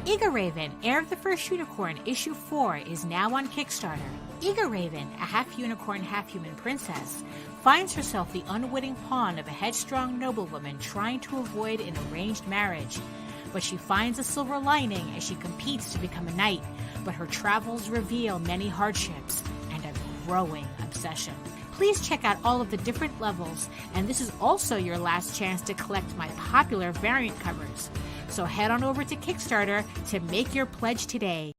Eager Raven, Heir of the First Unicorn, Issue 4 is now on Kickstarter. Eager Raven, a half-unicorn, half-human princess, finds herself the unwitting pawn of a headstrong noblewoman trying to avoid an arranged marriage. But she finds a silver lining as she competes to become a knight, but her travels reveal many hardships and a growing obsession. Please check out all of the different levels, and this is also your last chance to collect my popular variant covers. So head on over to Kickstarter to make your pledge today.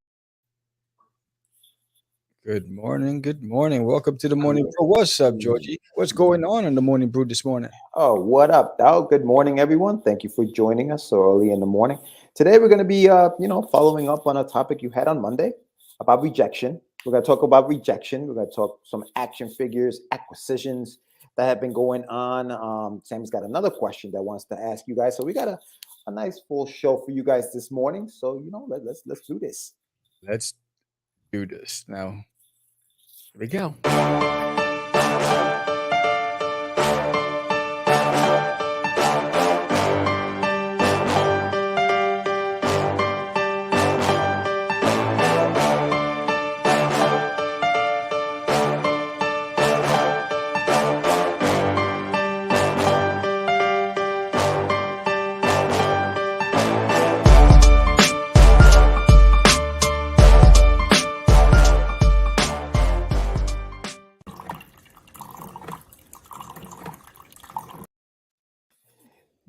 Good morning. Good morning. Welcome to the Morning Brew. What's up, Georgie? What's going on in the Morning Brew this morning? Oh, what up, dog? Good morning, everyone. Thank you for joining us so early in the morning. Today, we're going to be, following up on a topic you had on Monday about rejection. We're going to talk about rejection. We're going to talk some action figures, acquisitions that have been going on. Sammy's got another question that wants to ask you guys. So we got a nice full show for you guys this morning. So, let's do this. Let's do this now. Here we go.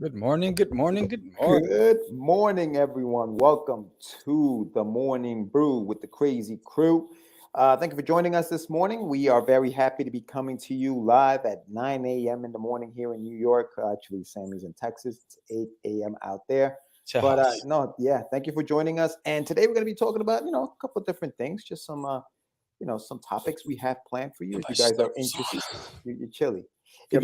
Good morning. Good morning. Good morning. Good morning, everyone. Welcome to the Morning Brew with the Crazee Crew. Thank you for joining us this morning. We are very happy to be coming to you live at 9 a.m. in the morning here in New York. Actually, Sammy's in Texas. It's 8 a.m. out there. But thank you for joining us. And today we're going to be talking about, a couple of different things, just some, some topics we have planned for you. If you guys are interested, you're chilly. If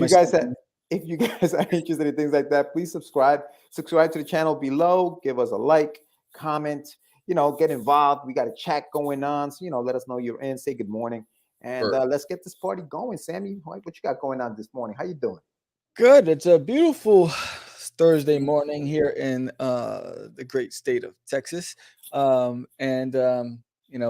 you guys are interested in things like that, please subscribe to the channel below. Give us a like, comment, get involved. We got a chat going on. So, let us know you're in. Say good morning. And let's get this party going. Sammy, what you got going on this morning? How you doing? Good. It's a beautiful Thursday morning here in the great state of Texas.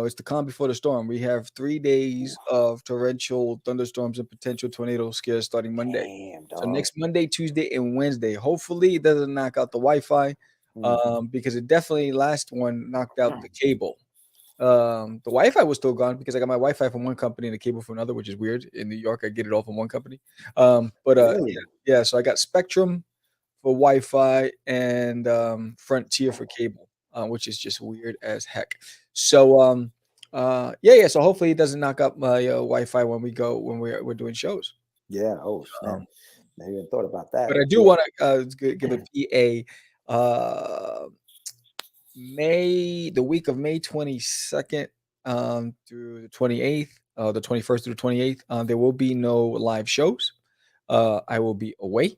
It's the calm before the storm. We have 3 days of torrential thunderstorms and potential tornado scares starting Monday. So next Monday, Tuesday, and Wednesday. Hopefully it doesn't knock out the Wi-Fi because it definitely last one knocked out the cable. The Wi-Fi was still gone because I got my Wi-Fi from one company and the cable from another, which is weird. In New York, I get it all from one company. Really? So I got Spectrum for Wi-Fi and Frontier for cable. Which is just weird as heck. So so hopefully it doesn't knock up my Wi-Fi when we're doing shows. Yeah. Oh, snap. I even thought about that. But I do want to give a PA the week of May 22nd through the 28th, the 21st through the 28th. There will be no live shows. I will be away.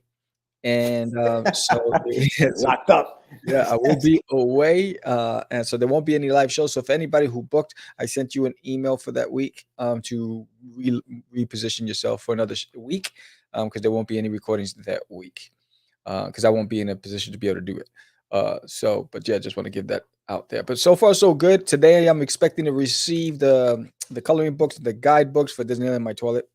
And locked up. Yeah, I will be away, and so there won't be any live shows. So if anybody who booked, I sent you an email for that week to reposition yourself for another week, because there won't be any recordings that week, because I won't be in a position to be able to do it. Just want to give that out there. But so far so good. Today I'm expecting to receive the coloring books, the guidebooks for Disneyland My Toilet.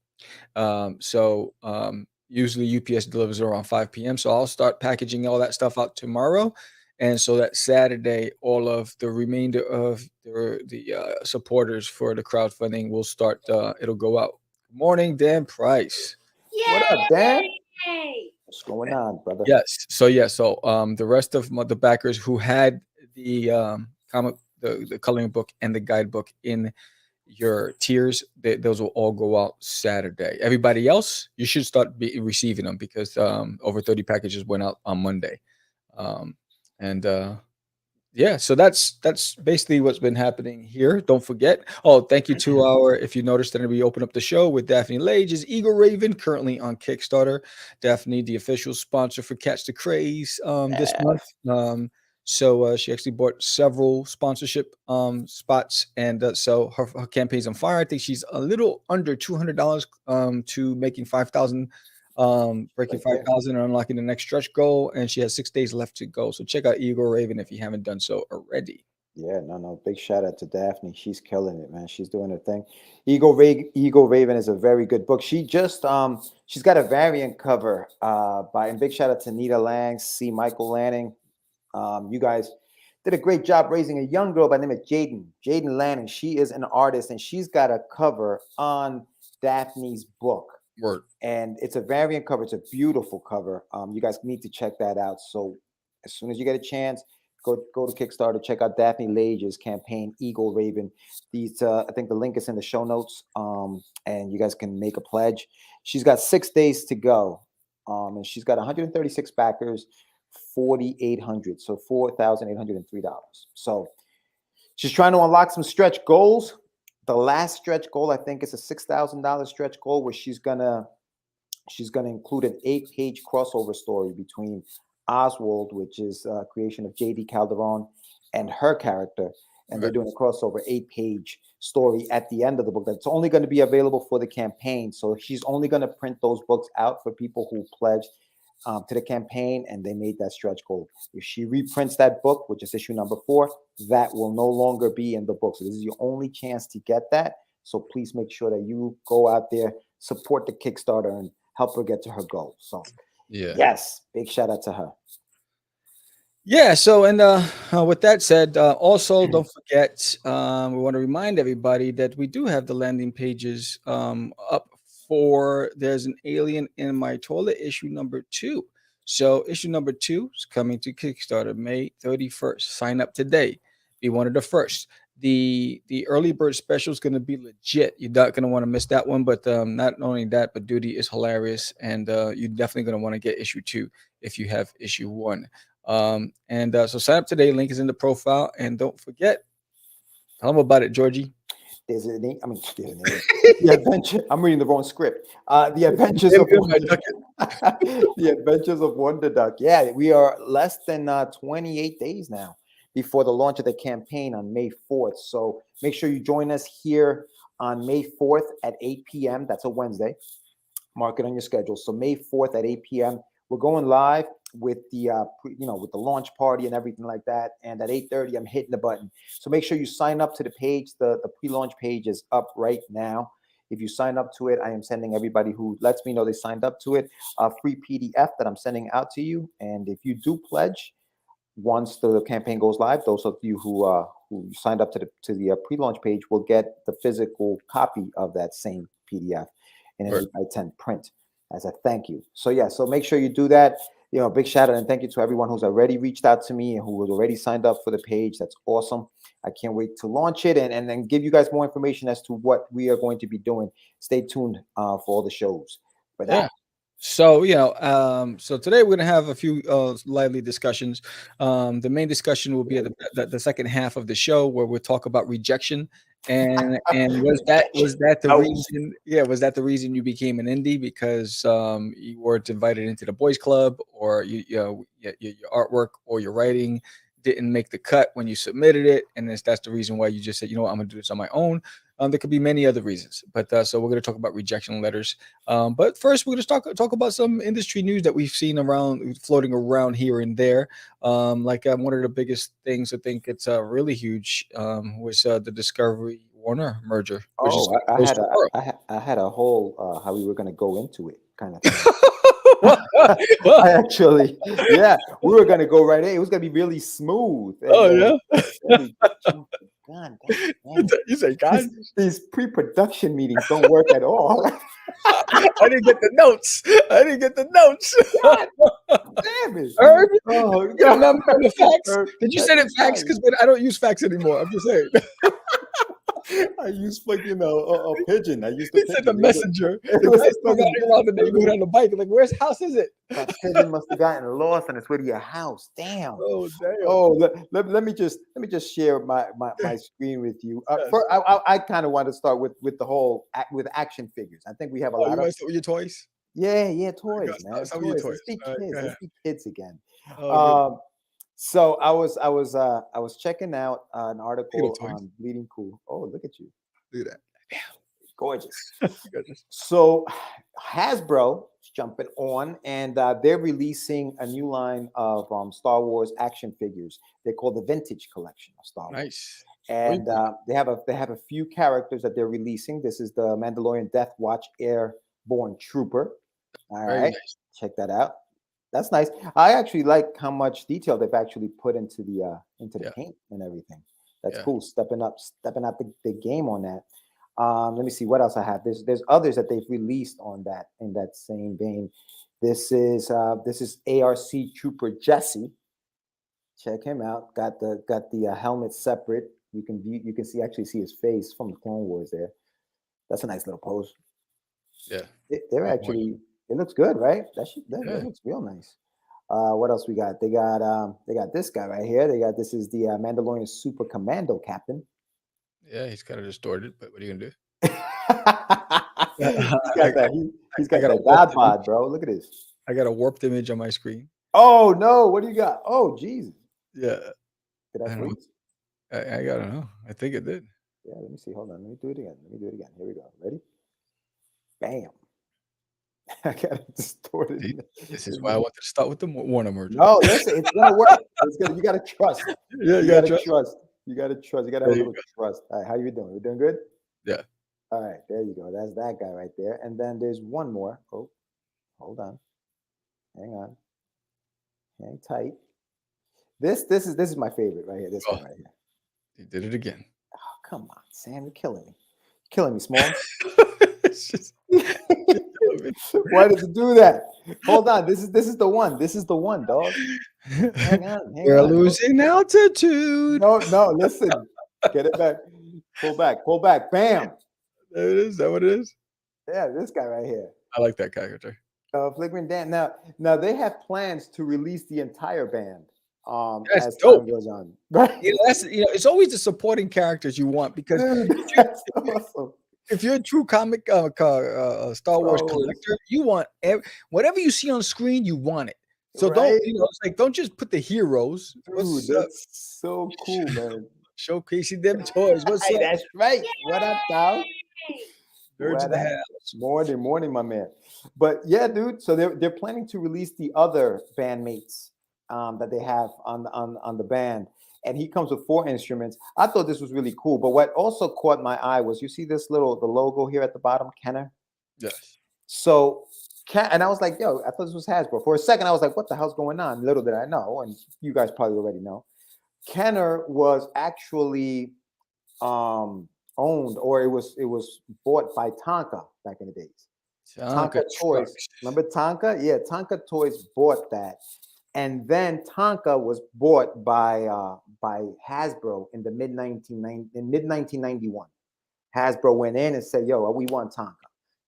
Usually UPS delivers around 5 p.m. So I'll start packaging all that stuff out tomorrow. And so that Saturday, all of the remainder of the supporters for the crowdfunding will start. It'll go out. Good morning, Dan Price. Yay! What up, Dan? What's going on, brother? Yes. So the rest of the backers who had the the coloring book and the guidebook in your tiers, those will all go out Saturday. Everybody else, you should start receiving them because over 30 packages went out on Monday. So that's basically what's been happening here. Don't forget. Oh, thank you to if you noticed that we opened up the show with Daphne Lage's Eagle Raven, currently on Kickstarter. Daphne, the official sponsor for Catch the Craze this month. So she actually bought several sponsorship spots, and so her campaign's on fire. I think she's a little under $200 to making 5,000 breaking Right there. 5,000 and unlocking the next stretch goal. And she has 6 days left to go. So check out Eagle Raven if you haven't done so already. Yeah, no. Big shout out to Daphne. She's killing it, man. She's doing her thing. Eagle Raven is a very good book. She's got a variant cover by, and big shout out to Nita Lang, C. Michael Lanning. You guys did a great job raising a young girl by the name of Jaden Lanning. She is an artist and she's got a cover on Daphne's book. Word. And it's a variant cover. It's a beautiful cover. You guys need to check that out. So as soon as you get a chance, go to Kickstarter, check out Daphne Lage's campaign, Eagle Raven. These I think the link is in the show notes. And you guys can make a pledge. She's got 6 days to go. And she's got 136 backers, 4,800, so $4,803. So she's trying to unlock some stretch goals. The last stretch goal, I think, is a $6,000 stretch goal where she's gonna include an 8-page crossover story between Oswald, which is a creation of J.D. Calderon, and her character, and they're doing a crossover 8-page story at the end of the book that's only going to be available for the campaign. So she's only going to print those books out for people who pledged to the campaign, and they made that stretch goal. If she reprints that book, which is issue number 4, that will no longer be in the book. So this is your only chance to get that. So please make sure that you go out there, support the Kickstarter, and help her get to her goal. So yes, big shout out to her. Yeah. So, and with that said, also don't forget, we want to remind everybody that we do have the landing pages up for There's an Alien in My Toilet issue number 2. So issue number 2 is coming to Kickstarter May 31st. Sign up today. Be one of the first. The early bird special is going to be legit. You're not going to want to miss that one. But not only that, but Duty is hilarious, and you're definitely going to want to get issue 2 if you have issue 1. So sign up today. Link is in the profile, and don't forget. Tell them about it, Georgie. There's a name. I mean, the adventure. I'm reading the wrong script. The Adventures of The Adventures of Wonderduck. Yeah, we are less than 28 days now before the launch of the campaign on May 4th. So make sure you join us here on May 4th at 8 p.m. That's a Wednesday. Mark it on your schedule. So May 4th at 8 p.m. We're going live with the with the launch party and everything like that. And at 8:30, I'm hitting the button. So make sure you sign up to the page. The pre-launch page is up right now. If you sign up to it, I am sending everybody who lets me know they signed up to it a free PDF that I'm sending out to you. And if you do pledge, once the campaign goes live, those of you who signed up to the pre-launch page will get the physical copy of that same PDF in an 8x10 print as a thank you. So yeah, so make sure you do that. Big shout out and thank you to everyone who's already reached out to me and who has already signed up for the page. That's awesome. I can't wait to launch it and then give you guys more information as to what we are going to be doing. Stay tuned for all the shows. But yeah. So, so today we're going to have a few lively discussions. The main discussion will be at the second half of the show where we'll talk about rejection. And was that the reason? Yeah, was that the reason you became an indie? Because you weren't invited into the boys club, or your artwork or your writing didn't make the cut when you submitted it, and that's the reason why you just said, I'm going to do this on my own. There could be many other reasons, but so we're going to talk about rejection letters. But first, we're going to talk about some industry news that we've seen floating around here and there. One of the biggest things I think it's really huge was the Discovery Warner merger. I had a whole how we were going to go into it kind of thing. We were going to go right in. It was going to be really smooth. God, you say God? These pre-production meetings don't work at all. I didn't get the notes. God, damn it. Heard? Oh, you remember the fax? Did you send it fax? Because I don't use fax anymore. I'm just saying. I use a pigeon. I used to send the messenger. Around the neighborhood on the bike. Like, where's house is it? That pigeon must have gotten lost and it's with your house. Damn. Oh, damn. Oh, let me just share my screen with you. First, I kind of want to start with the whole with action figures. I think we have a lot of. With your toys. Yeah, toys, man. Toys. Let's be kids. Let's be kids again. So I was checking out an article on Bleeding Cool. Oh, look at you. Look at that. Gorgeous. So Hasbro jumping on, and they're releasing a new line of Star Wars action figures. They're called the Vintage Collection of Star Wars. Nice. And they have a few characters that they're releasing. This is the Mandalorian Death Watch Airborne Trooper. All Very right, nice. check that out. That's nice. I actually like how much detail they've actually put into the paint and everything. That's cool. Stepping up the game on that. Let me see what else I have. There's others that they've released on that in that same vein. This is ARC Trooper Jesse. Check him out. Got the helmet separate. You can see his face from the Clone Wars there. That's a nice little pose. Yeah, they're actually. It looks good, right? That looks real nice. What else we got? They got this guy right here. This is the Mandalorian Super Commando Captain. Yeah, he's kind of distorted, but what are you gonna do? He's got that god bod, bro. Look at this. I got a warped image on my screen. Oh no! What do you got? Oh Jesus! Yeah, Did I freeze? I don't know. I think it did. Yeah, let me see. Hold on. Let me do it again. Here we go. Ready? Bam. I got it distorted. This is why I wanted to start with the Warner merger. No, listen, it's gonna work. You gotta trust. Yeah, you gotta trust. You gotta trust. You gotta have a little trust. All right, how you doing? You doing good? Yeah. All right, there you go. That's that guy right there. And then there's one more. Oh, hold on. Hang on. Hang tight. This is my favorite right here. This guy right here. You did it again. Oh, come on, Sam. You're killing me. You're killing me, Small. It's just why did you do that? Hold on. This is the one. This is the one, dog. Hang on. We're losing altitude. No, listen. Get it back. Pull back. Bam. There it is. Is that what it is? Yeah, this guy right here. I like that character. Flickering Dan. Now they have plans to release the entire band. That's as dope. time goes on. It's always the supporting characters you want because that's awesome. If you're a true comic Star Wars collector, you want whatever you see on screen, you want it. So don't just put the heroes. Dude, that's so cool, man. Showcasing them toys. What's up? That's right. What up, dog? Nerds in the house. Morning, my man. But yeah, dude. So they're planning to release the other bandmates that they have on the band. And he comes with 4 instruments. I thought this was really cool. But what also caught my eye was, you see the logo here at the bottom, Kenner? Yes. So, and I was like, yo, I thought this was Hasbro. For a second, I was like, what the hell's going on? Little did I know, and you guys probably already know. Kenner was actually owned, or it was bought by Tonka back in the days. Tonka Toys. Remember Tonka? Yeah, Tonka Toys bought that. And then Tonka was bought by Hasbro in the mid 1991. Hasbro went in and said, "Yo, we want Tonka."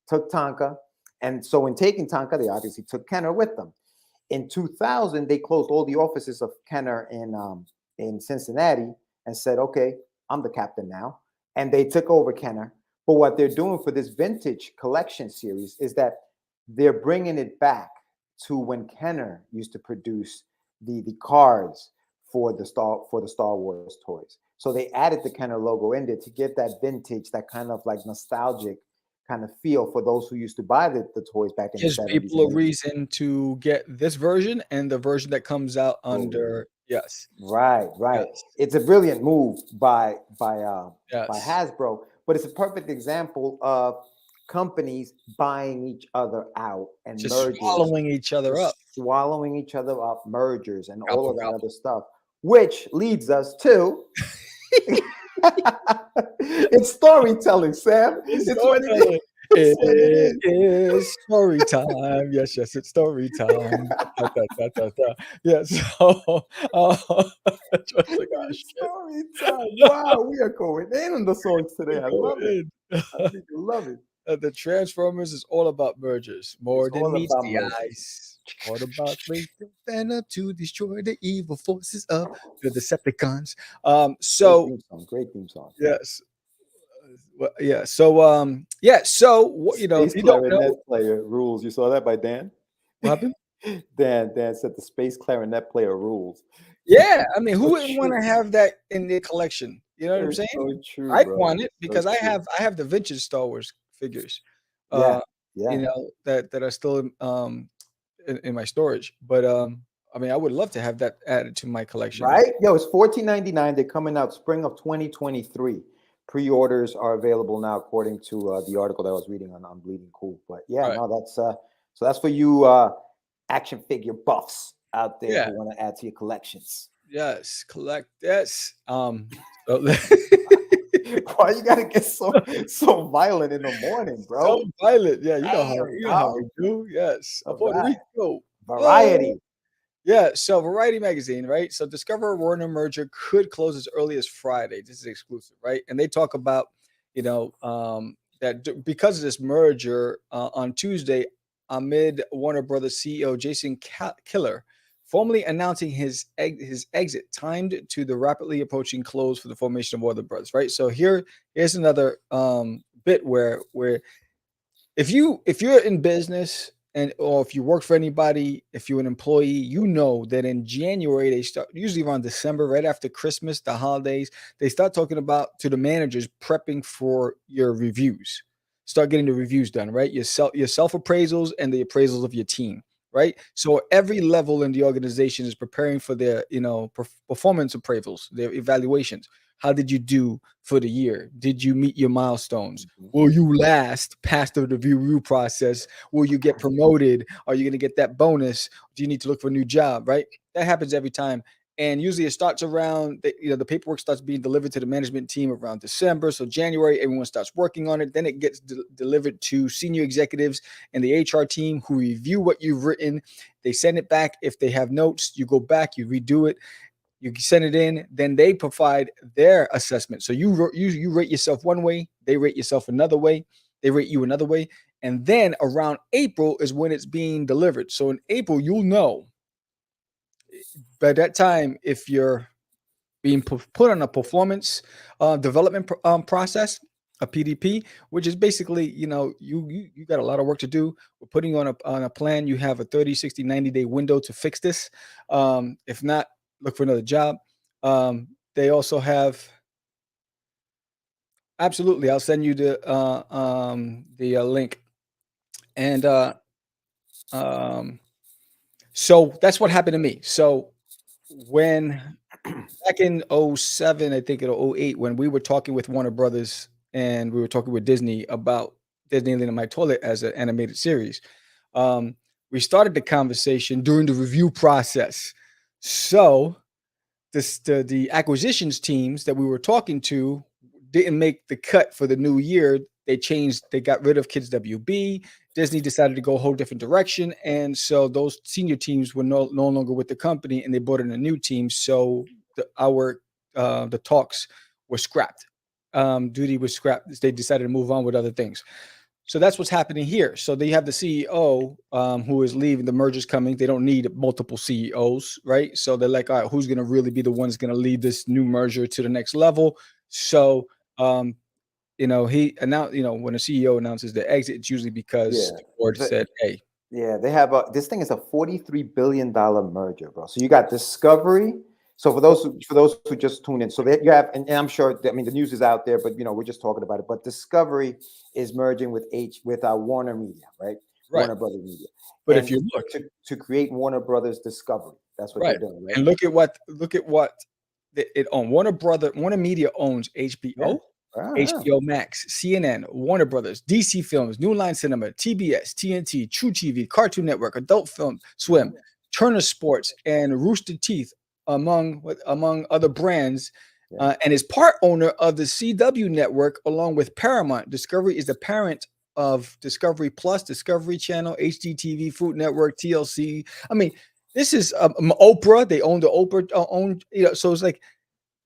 Took Tonka, and so in taking Tonka, they obviously took Kenner with them. In 2000, they closed all the offices of Kenner in Cincinnati and said, "Okay, I'm the captain now." And they took over Kenner. But what they're doing for this vintage collection series is that they're bringing it back to when Kenner used to produce the cards for the Star Wars toys. So they added the Kenner logo in there to give that vintage, that kind of like nostalgic kind of feel for those who used to buy the toys back in the 70s. Gives people a reason to get this version and the version that comes out under. Yes. Right. Yes. It's a brilliant move by Hasbro, but it's a perfect example of companies buying each other out and just mergers, swallowing each other up, mergers, and all of that other stuff, which leads us to it's storytelling, Sam. It's storytelling. It is story time. Yes, it's story time. Yes. Story time. Wow, we are going in on the songs today. I love it. I think you love it. The Transformers is all about mergers. More than meets the eyes. All about bring the banner to destroy the evil forces of the Decepticons. Great theme song. Yes. So you know, if you don't know, player rules. You saw that by Dan? What happened? Dan said the space clarinet player rules. Yeah, I mean, who wouldn't want to have that in their collection? You know what I'm saying? So true, I want it because I have the vintage Star Wars figures. Yeah. that are still in my storage. But I mean, I would love to have that added to my collection. Right? Yo, it's $14.99. They're coming out spring of 2023. Pre-orders are available now, according to the article that I was reading on Bleeding Cool. But yeah, Right. no, that's so that's for you action figure buffs out there Yeah. who want to add to your collections. Yes. Collect this. So, Why you gotta get so violent in the morning, so bro? violent. Yeah, Damn, you know how dog. we do. Yes. All Puerto right. Rico. Oh. Variety. Yeah, so Variety Magazine, right? So Discover Warner merger could close as early as Friday. This is exclusive, right? And they talk about, because of this merger on Tuesday, amid Warner Brothers CEO Jason Killer formally announcing his exit, timed to the rapidly approaching close for the formation of Warner Brothers, right? So here's another bit where if you're in business or if you work for anybody, if you're an employee, you know that in January they start, usually around December, right after Christmas, the holidays, they start talking about to the managers prepping for your reviews. Start getting the reviews done, right? Your self appraisals and the appraisals of your team, right? So every level in the organization is preparing for their performance appraisals, their evaluations. How did you do for the year? Did you meet your milestones? Mhm. Will you last past the review process? Will you get promoted? Are you going to get that bonus? Do you need to look for a new job? Right? That happens every time. And usually it starts around, the paperwork starts being delivered to the management team around December. So January, everyone starts working on it. Then it gets delivered to senior executives and the HR team who review what you've written. They send it back. If they have notes, you go back, you redo it. You send it in, then they provide their assessment. So you rate yourself one way, they rate yourself another way, they rate you another way, and then around April is when it's being delivered. So in April, you'll know by that time if you're being put on a performance development process, a PDP, which is basically, you got a lot of work to do. We're putting you on a plan. You have a 30, 60, 90-day window to fix this. If not, look for another job. They also have, absolutely, I'll send you the link. And so that's what happened to me. So when back in '07, I think in '08, when we were talking with Warner Brothers and we were talking with Disney about Disneyland in My Toilet as an animated series, we started the conversation during the review process. So the acquisitions teams that we were talking to didn't make the cut for the new year. They got rid of Kids WB. Disney decided to go a whole different direction. And so those senior teams were no longer with the company and they brought in a new team. So the talks were scrapped. Duty was scrapped. They decided to move on with other things. So that's what's happening here. So they have the CEO who is leaving. The merger's coming. They don't need multiple CEOs, right? So they're like, all right, who's going to really be the ones going to lead this new merger to the next level? So, he announced, when a CEO announces the exit, it's usually because Yeah. the board said, hey, Yeah, they have this thing is a $43 billion merger, bro. So you got Discovery. So for those who just tuned in, so that you have, and I'm sure, I mean, the news is out there, but we're just talking about it. But Discovery is merging with Warner Media, right? right. Warner Brothers Media, But if and you look, to create Warner Brothers Discovery, that's what right, they're doing, right? and look at what it owns. Warner Media owns Yeah. HBO, Ah, HBO Max, CNN, Warner Brothers, DC Films, New Line Cinema, TBS, TNT, True TV, Cartoon Network, Adult Film, Swim, Turner Sports, and Rooster Teeth, among other brands, yeah. and is part owner of the CW Network along with Paramount. Discovery is the parent of Discovery Plus, Discovery Channel, HGTV, Food Network, TLC. I mean, this is Oprah. They own the Oprah own. So it's like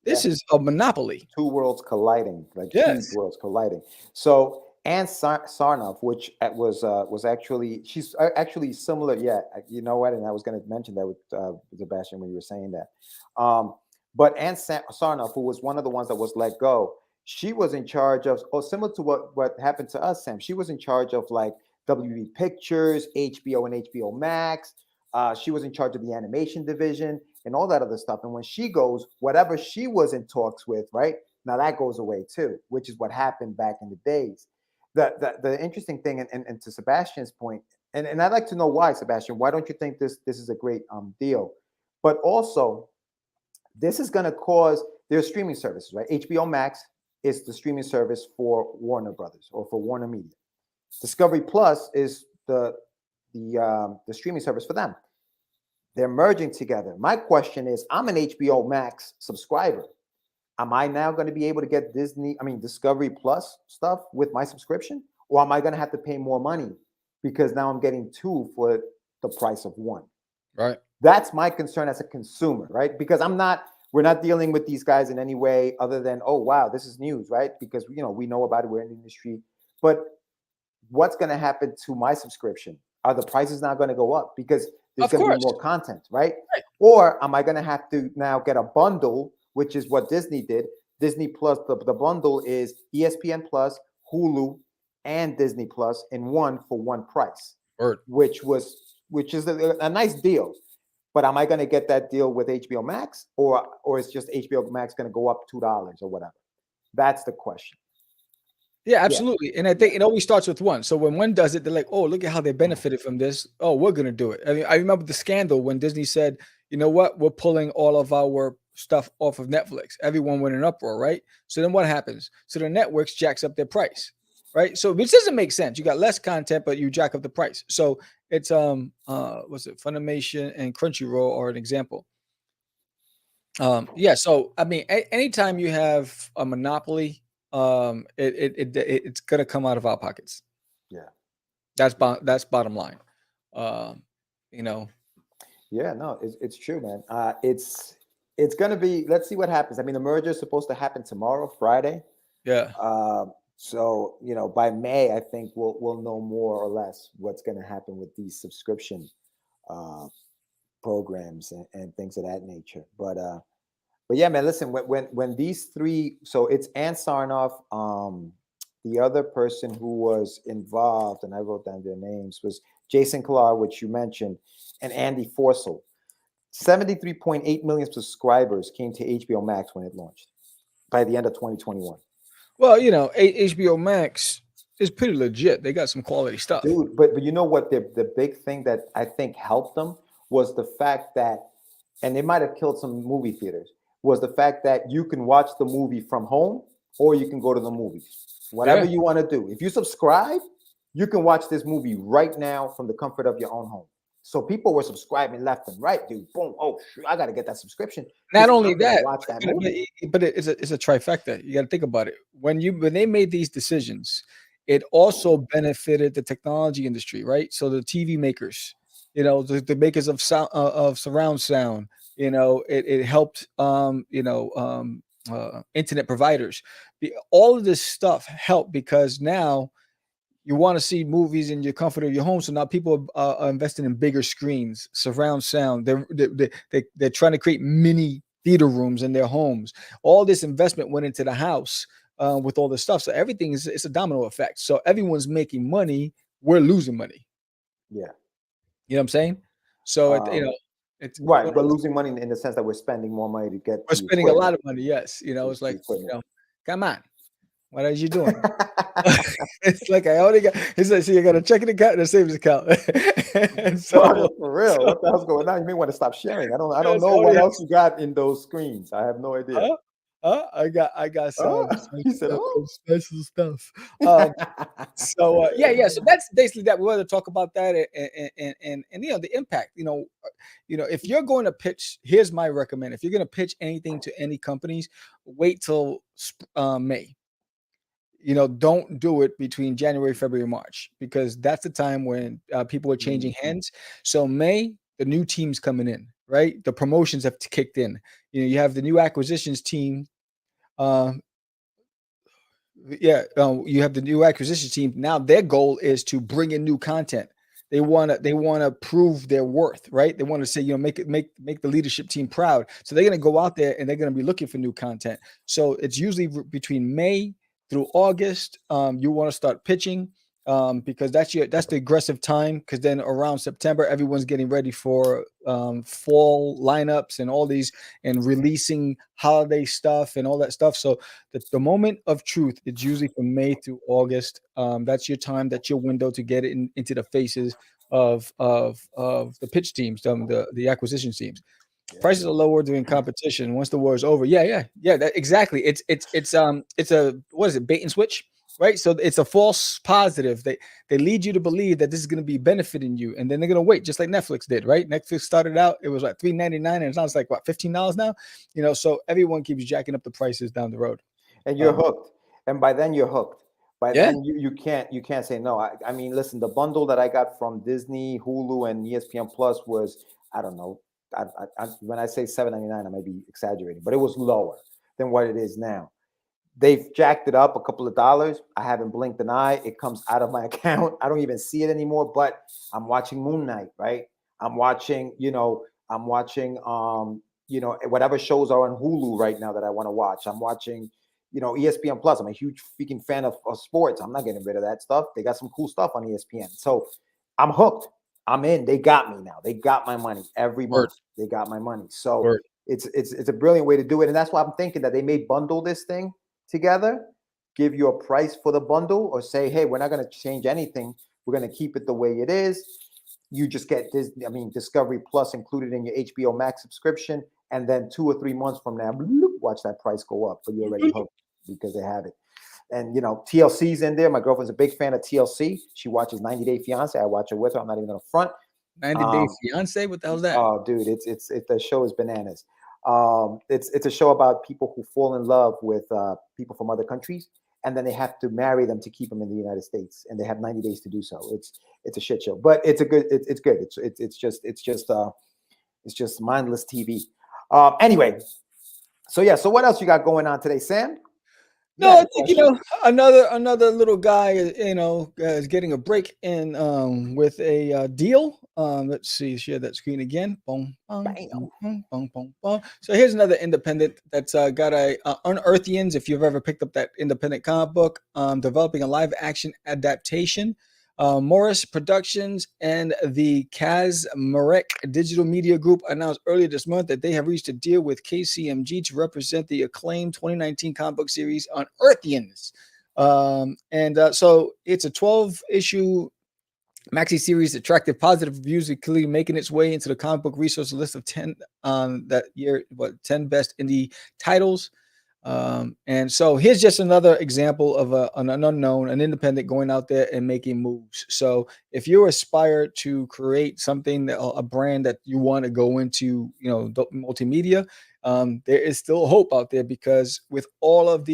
this Yeah. is a monopoly. Two worlds colliding, like huge Yes. worlds colliding. So Anne Sarnoff, which was actually she's actually similar. Yeah, you know what? And I was going to mention that with Sebastian when you were saying that. But Anne Sarnoff, who was one of the ones that was let go, she was in charge of, or similar to what happened to us, Sam. She was in charge of like WB Pictures, HBO and HBO Max. She was in charge of the animation division and all that other stuff. And when she goes, whatever she was in talks with, right now that goes away too, which is what happened back in the days. the interesting thing, and to Sebastian's point, and I'd like to know why, Sebastian. Why don't you think this is a great deal? But also, this is going to cause their streaming services, right? HBO Max is the streaming service for Warner Brothers or for Warner Media. Discovery Plus is the streaming service for them. They're merging together. My question is, I'm an HBO Max subscriber. Am I now going to be able to get Discovery Plus stuff with my subscription? Or am I going to have to pay more money because now I'm getting two for the price of one? Right. That's my concern as a consumer, right? Because we're not dealing with these guys in any way other than, oh, wow, this is news, right? Because, we know about it, we're in the industry. But what's going to happen to my subscription? Are the prices not going to go up because there's going to be more content, right? Or am I going to have to now get a bundle, which is what Disney did? Disney Plus, the bundle is ESPN Plus, Hulu, and Disney Plus in one for one price, which is a nice deal. But am I going to get that deal with HBO Max, or is just HBO Max going to go up $2 or whatever? That's the question. Yeah, absolutely. And I think it always starts with one. So when one does it, they're like, oh, look at how they benefited from this. Oh, we're going to do it. I mean, I remember the scandal when Disney said, you know what, we're pulling all of our stuff off of Netflix. Everyone went in an uproar, right? So then what happens? So the networks jacks up their price, right? So which doesn't make sense. You got less content, but you jack up the price. So it's what's it? Funimation and Crunchyroll are an example. Yeah. So I mean, anytime you have a monopoly, it's gonna come out of our pockets. Yeah, that's bottom line. Yeah, no, it's true, man. It's gonna be. Let's see what happens. I mean, the merger is supposed to happen tomorrow, Friday. Yeah. So by May, I think we'll know more or less what's gonna happen with these subscription programs and things of that nature. But yeah, man, listen, when these three, so it's Ann Sarnoff, the other person who was involved, and I wrote down their names, was Jason Kilar, which you mentioned, and Andy Forssell. 73.8 million subscribers came to HBO Max when it launched by the end of 2021. Well, HBO Max is pretty legit. They got some quality stuff. Dude, but you know what? The big thing that I think helped them was the fact that, and they might have killed some movie theaters, was the fact that you can watch the movie from home or you can go to the movies. Whatever you want to do. If you subscribe, you can watch this movie right now from the comfort of your own home. So people were subscribing left and right, dude. Boom. Oh, I got to get that subscription. Not only that, watch that movie. But it's a trifecta. You got to think about it. When they made these decisions, it also benefited the technology industry, right? So the TV makers, the makers of sound, of surround sound, it helped, internet providers. All of this stuff helped because now you want to see movies in your comfort of your home. So now people are investing in bigger screens, surround sound. They're trying to create mini theater rooms in their homes. All this investment went into the house with all this stuff. So everything it's a domino effect. So everyone's making money. We're losing money. Yeah. You know what I'm saying? So, it's right. We're losing money in the sense that we're spending more money to get. We're spending a lot of money. Yes. It's like, come on. What are you doing? It's like I only got. He said, "See, you got a checking account and a savings account." And so, for real, what the hell's going on? You may want to stop sharing. I don't know what else you got in those screens. I have no idea. I got some, he said, some special stuff. So that's basically that. We want to talk about that and the impact. If you're going to pitch, here's my recommend. If you're going to pitch anything to any companies, wait till May. Don't do it between January, February, March, because that's the time when people are changing hands. So May, the new team's coming in, right? The promotions have kicked in. You have the new acquisitions team. You have the new acquisition team. Now their goal is to bring in new content. They want to prove their worth, right? They want to say, make the leadership team proud. So they're going to go out there and they're going to be looking for new content. So it's usually between May through August. You want to start pitching. because that's the aggressive time. Because then around September, everyone's getting ready for fall lineups and all these and releasing holiday stuff and all that stuff. So the moment of truth is usually from May through August. That's your time. That's your window to get it into the faces of the pitch teams, the acquisition teams. Prices are lower during competition. Once the war is over, yeah. Exactly. It's a what is it? Bait and switch, right? So it's a false positive. They lead you to believe that this is going to be benefiting you, and then they're going to wait, just like Netflix did, right? Netflix started out, it was like $3.99, and it sounds like what, $15 now, So everyone keeps jacking up the prices down the road, and you're hooked. And by then you're hooked. By Yeah. then you can't say no. I mean, listen, the bundle that I got from Disney, Hulu, and ESPN Plus was, I don't know. When I say $7.99, I might be exaggerating, but it was lower than what it is now. They've jacked it up a couple of dollars. I haven't blinked an eye. It comes out of my account. I don't even see it anymore. But I'm watching Moon Knight, right? I'm watching, whatever shows are on Hulu right now that I want to watch. I'm watching, ESPN Plus. I'm a huge freaking fan of sports. I'm not getting rid of that stuff. They got some cool stuff on ESPN. So I'm hooked. I'm in. They got me now. They got my money every month. They got my money. So it's a brilliant way to do it. And that's why I'm thinking that they may bundle this thing together, give you a price for the bundle, or say, hey, we're not going to change anything. We're going to keep it the way it is. You just get Discovery Plus included in your HBO Max subscription. And then 2 or 3 months from now, watch that price go up, but you're already hooked because they have it. And, TLC's in there. My girlfriend's a big fan of TLC. She watches 90 Day Fiance. I watch it with her. I'm not even going to front. 90 Day Fiance? What the hell's that? Oh, dude, it's the show is bananas. It's a show about people who fall in love with people from other countries, and then they have to marry them to keep them in the United States, and they have 90 days to do so. It's a shit show, but it's good. It's just mindless TV. Anyway, so what else you got going on today, Sam? No, I think another little guy is getting a break in with a deal. Let's see, share that screen again. Boom, boom, boom, boom, boom, boom. So here's another independent that's got a Unearthians. If you've ever picked up that independent comic book, developing a live action adaptation. Morris Productions and the Kazmarek Digital Media Group announced earlier this month that they have reached a deal with KCMG to represent the acclaimed 2019 comic book series Unearthians. So it's a 12-issue maxi series, attractive positive reviews, including making its way into the comic book resource list of 10 that year, 10 best indie titles. And so here's just another example of an unknown, an independent going out there and making moves. So if you aspire to create something, a brand that you want to go into, multimedia, there is still hope out there, because with all of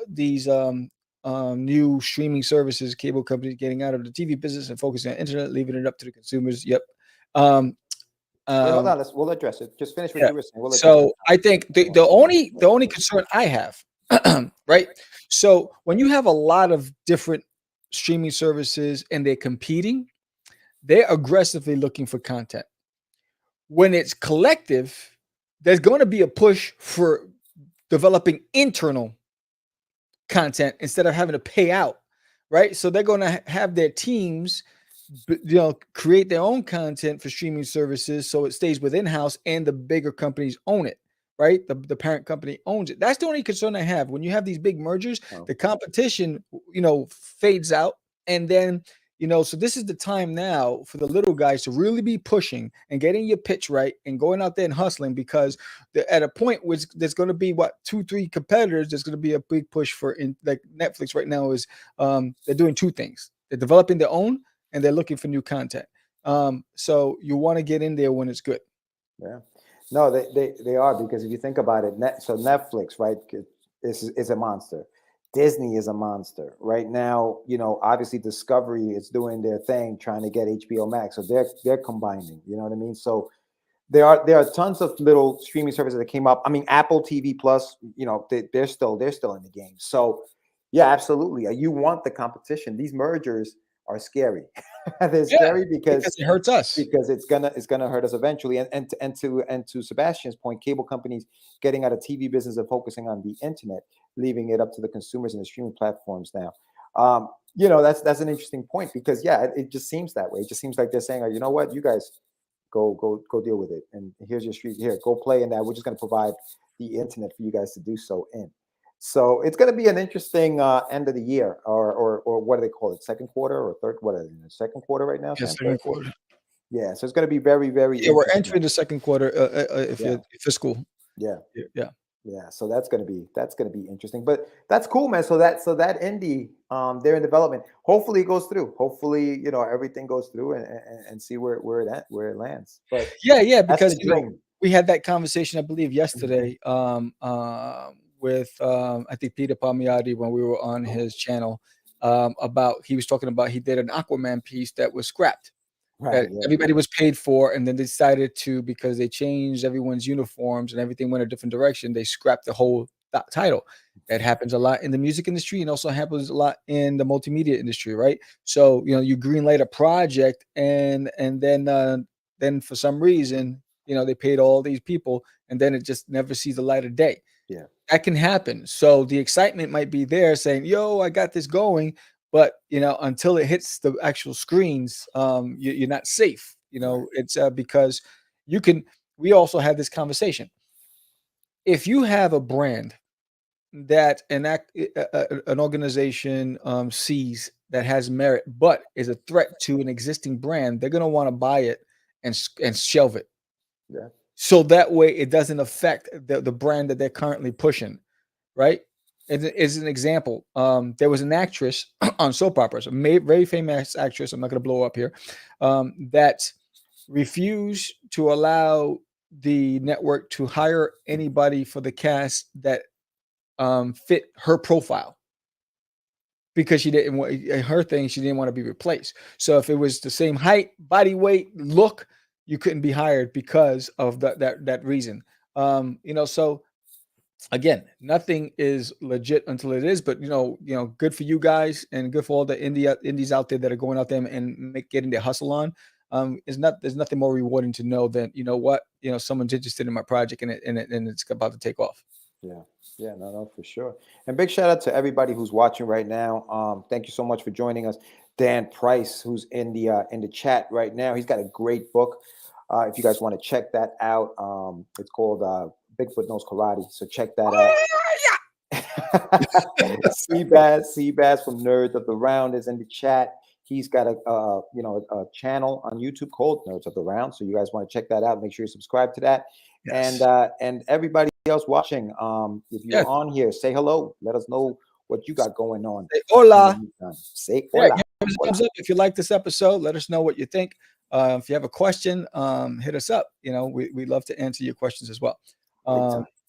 these new streaming services, cable companies getting out of the TV business and focusing on internet, leaving it up to the consumers. Yep. Wait, hold on. We'll address it. Just finish what you were saying. So I think the only concern I have, right? So when you have a lot of different streaming services and they're competing, they're aggressively looking for content. When it's collective, there's going to be a push for developing internal content instead of having to pay out, right? So they're going to have their teams create their own content for streaming services, so it stays within house and the bigger companies own it, right? The parent company owns it. That's the only concern I have. When you have these big mergers, the competition, fades out. And then, so this is the time now for the little guys to really be pushing and getting your pitch right and going out there and hustling, because at a point where there's going to be 2-3 competitors, there's going to be a big push for like Netflix right now is they're doing two things. They're developing their own, and they're looking for new content. So you want to get in there when it's good. Yeah. No, they are, because if you think about it, so Netflix, right, is a monster. Disney is a monster. Right now, obviously Discovery is doing their thing, trying to get HBO Max. So they're combining, you know what I mean? So there are tons of little streaming services that came up. I mean, Apple TV Plus, they're still in the game. So yeah, absolutely. You want the competition. These mergers are scary. They're scary because it hurts us. Because it's gonna hurt us eventually. And to Sebastian's point, cable companies getting out of TV business and focusing on the internet, leaving it up to the consumers and the streaming platforms now. That's an interesting point because it just seems that way. It just seems like they're saying, you know what, you guys go deal with it, and here's your street. Here, go play in that. We're just going to provide the internet for you guys to do so in. So it's going to be an interesting end of the year, or what do they call it? Second quarter or third? What are they in the second quarter right now? Yeah, second quarter. Yeah, so it's going to be very, very. Yeah, we're entering the second quarter. If you're fiscal. Yeah. Yeah. So that's gonna be interesting. But that's cool, man. So that indie, they're in development. Hopefully it goes through. Hopefully, everything goes through and see where it lands. But yeah, because we had that conversation, I believe, Mm-hmm. yesterday. With I think Peter Palmiotti when we were on his channel, he was talking about he did an Aquaman piece that was scrapped. Right, everybody was paid for, and then they decided to, because they changed everyone's uniforms and everything went a different direction, they scrapped the whole title. That happens a lot in the music industry and also happens a lot in the multimedia industry, right? So you greenlight a project and then for some reason they paid all these people and then it just never sees the light of day. Yeah, that can happen. So the excitement might be there saying, yo, I got this going. But until it hits the actual screens, you're not safe. It's because we also had this conversation. If you have a brand that an organization sees that has merit, but is a threat to an existing brand, they're gonna want to buy it and shelve it. Yeah. So that way it doesn't affect the brand that they're currently pushing, right? As an example, there was an actress on soap operas, a very famous actress. I'm not going to blow up here. That refused to allow the network to hire anybody for the cast that fit her profile because she didn't want her thing. She didn't want to be replaced. So if it was the same height, body weight, look, you couldn't be hired because of that reason. So. Again, nothing is legit until it is, but good for you guys and good for all the indies out there that are going out there and getting their hustle on. There's nothing more rewarding to know than someone's interested in my project and it's about to take off. Yeah, no, for sure. And big shout out to everybody who's watching right now. Thank you so much for joining us. Dan Price, who's in the chat right now, he's got a great book. If you guys want to check that out, it's called Bigfoot Knows Karate, so check that out. Seabass from Nerds of the Round is in the chat. He's got a channel on YouTube called Nerds of the Round, so you guys want to check that out. Make sure you subscribe to that. Yes. And everybody else watching, if you're on here, say hello. Let us know what you got going on. Say hola. Say hola. Give us a thumbs up if you like this episode. Let us know what you think. If you have a question, hit us up. We'd love to answer your questions as well.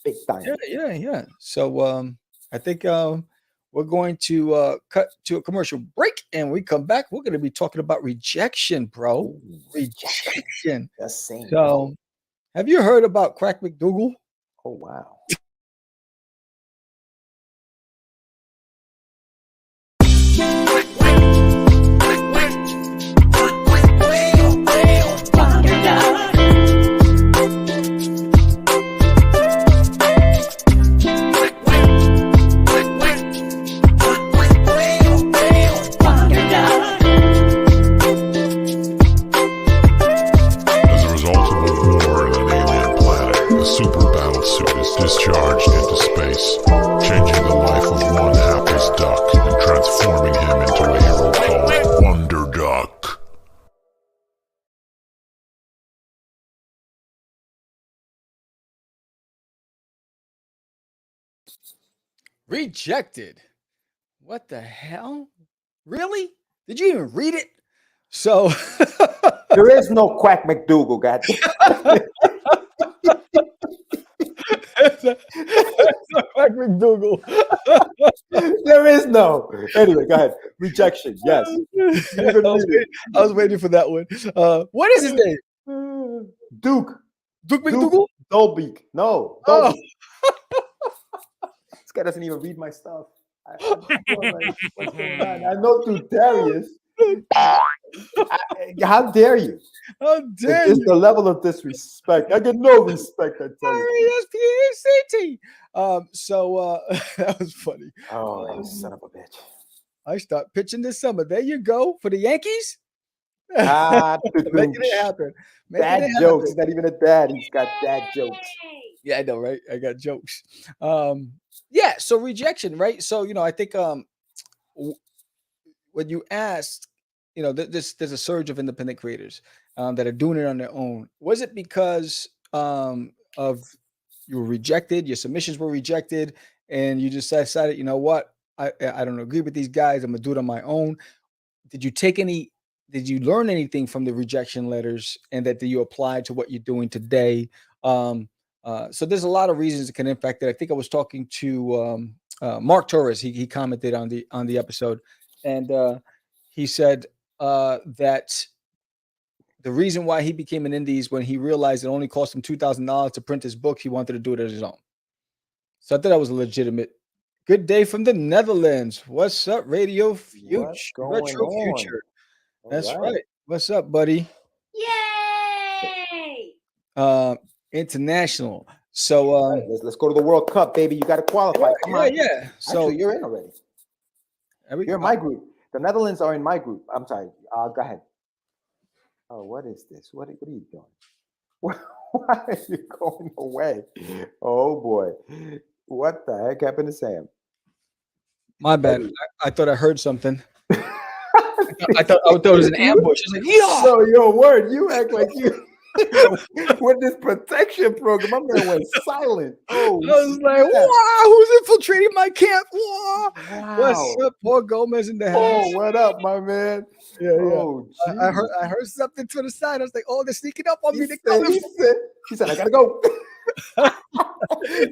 Big time. Yeah. So I think we're going to cut to a commercial break, and we come back. We're going to be talking about rejection, bro. Ooh, rejection. That's same. So, have you heard about Crack McDougal? Oh wow. Discharged into space, changing the life of one hapless duck and transforming him into a hero called Wonderduck. Rejected. What the hell? Really? Did you even read it? So there is no Quack McDougal, goddamn. Quack McDougal. There is no. Anyway, go ahead. Rejection. Yes. I was waiting for that one. What is his name? Duke McDougal? Dolbeek. No. Dolbeek. This guy doesn't even read my stuff. I know through Darius. How dare you? How dare you? It's the level of disrespect. I get no respect, I tell you. R-E-S-P-E-C-T. So that was funny. Oh, you son of a bitch. I start pitching this summer. There you go for the Yankees. Making it happen. Dad jokes. He's not even a dad. He's got dad jokes. Yeah, I know, right? I got jokes. Yeah. So rejection, right? So I think when you asked, there's a surge of independent creators that are doing it on their own. Was it because of you were rejected, your submissions were rejected, and you just decided, you know what, I don't agree with these guys, I'm gonna do it on my own? Did you learn anything from the rejection letters, and that you apply to what you're doing today? So there's a lot of reasons it can impact it. I think I was talking to Mark Torres. He commented on the episode, and he said that the reason why he became an indie is when he realized it only cost him $2,000 to print his book. He wanted to do it on his own. So I thought that was a legitimate. Good day from the Netherlands. What's up, Radio Future? Retro Future. That's right. What's up, buddy? Yay! International. So let's go to the World Cup, baby. You got to qualify. Come on. Yeah. So actually, you're in already. You're in my group. The Netherlands are in my group. I'm sorry. Go ahead. Oh, what is this? What are you doing? Why are you going away? Oh boy. What the heck happened to Sam? My bad. I thought I heard something. I thought it was an ambush. I was like, yeah. So your word, you act like you with this protection program. I'm gonna went silent. Oh, I was like, wow, who's infiltrating my camp? Wow. What's up, Paul Gomez in the house? Oh, what up, my man? Yeah. Oh, I heard something to the side. I was like, oh, they're sneaking up on me. He said, I gotta go.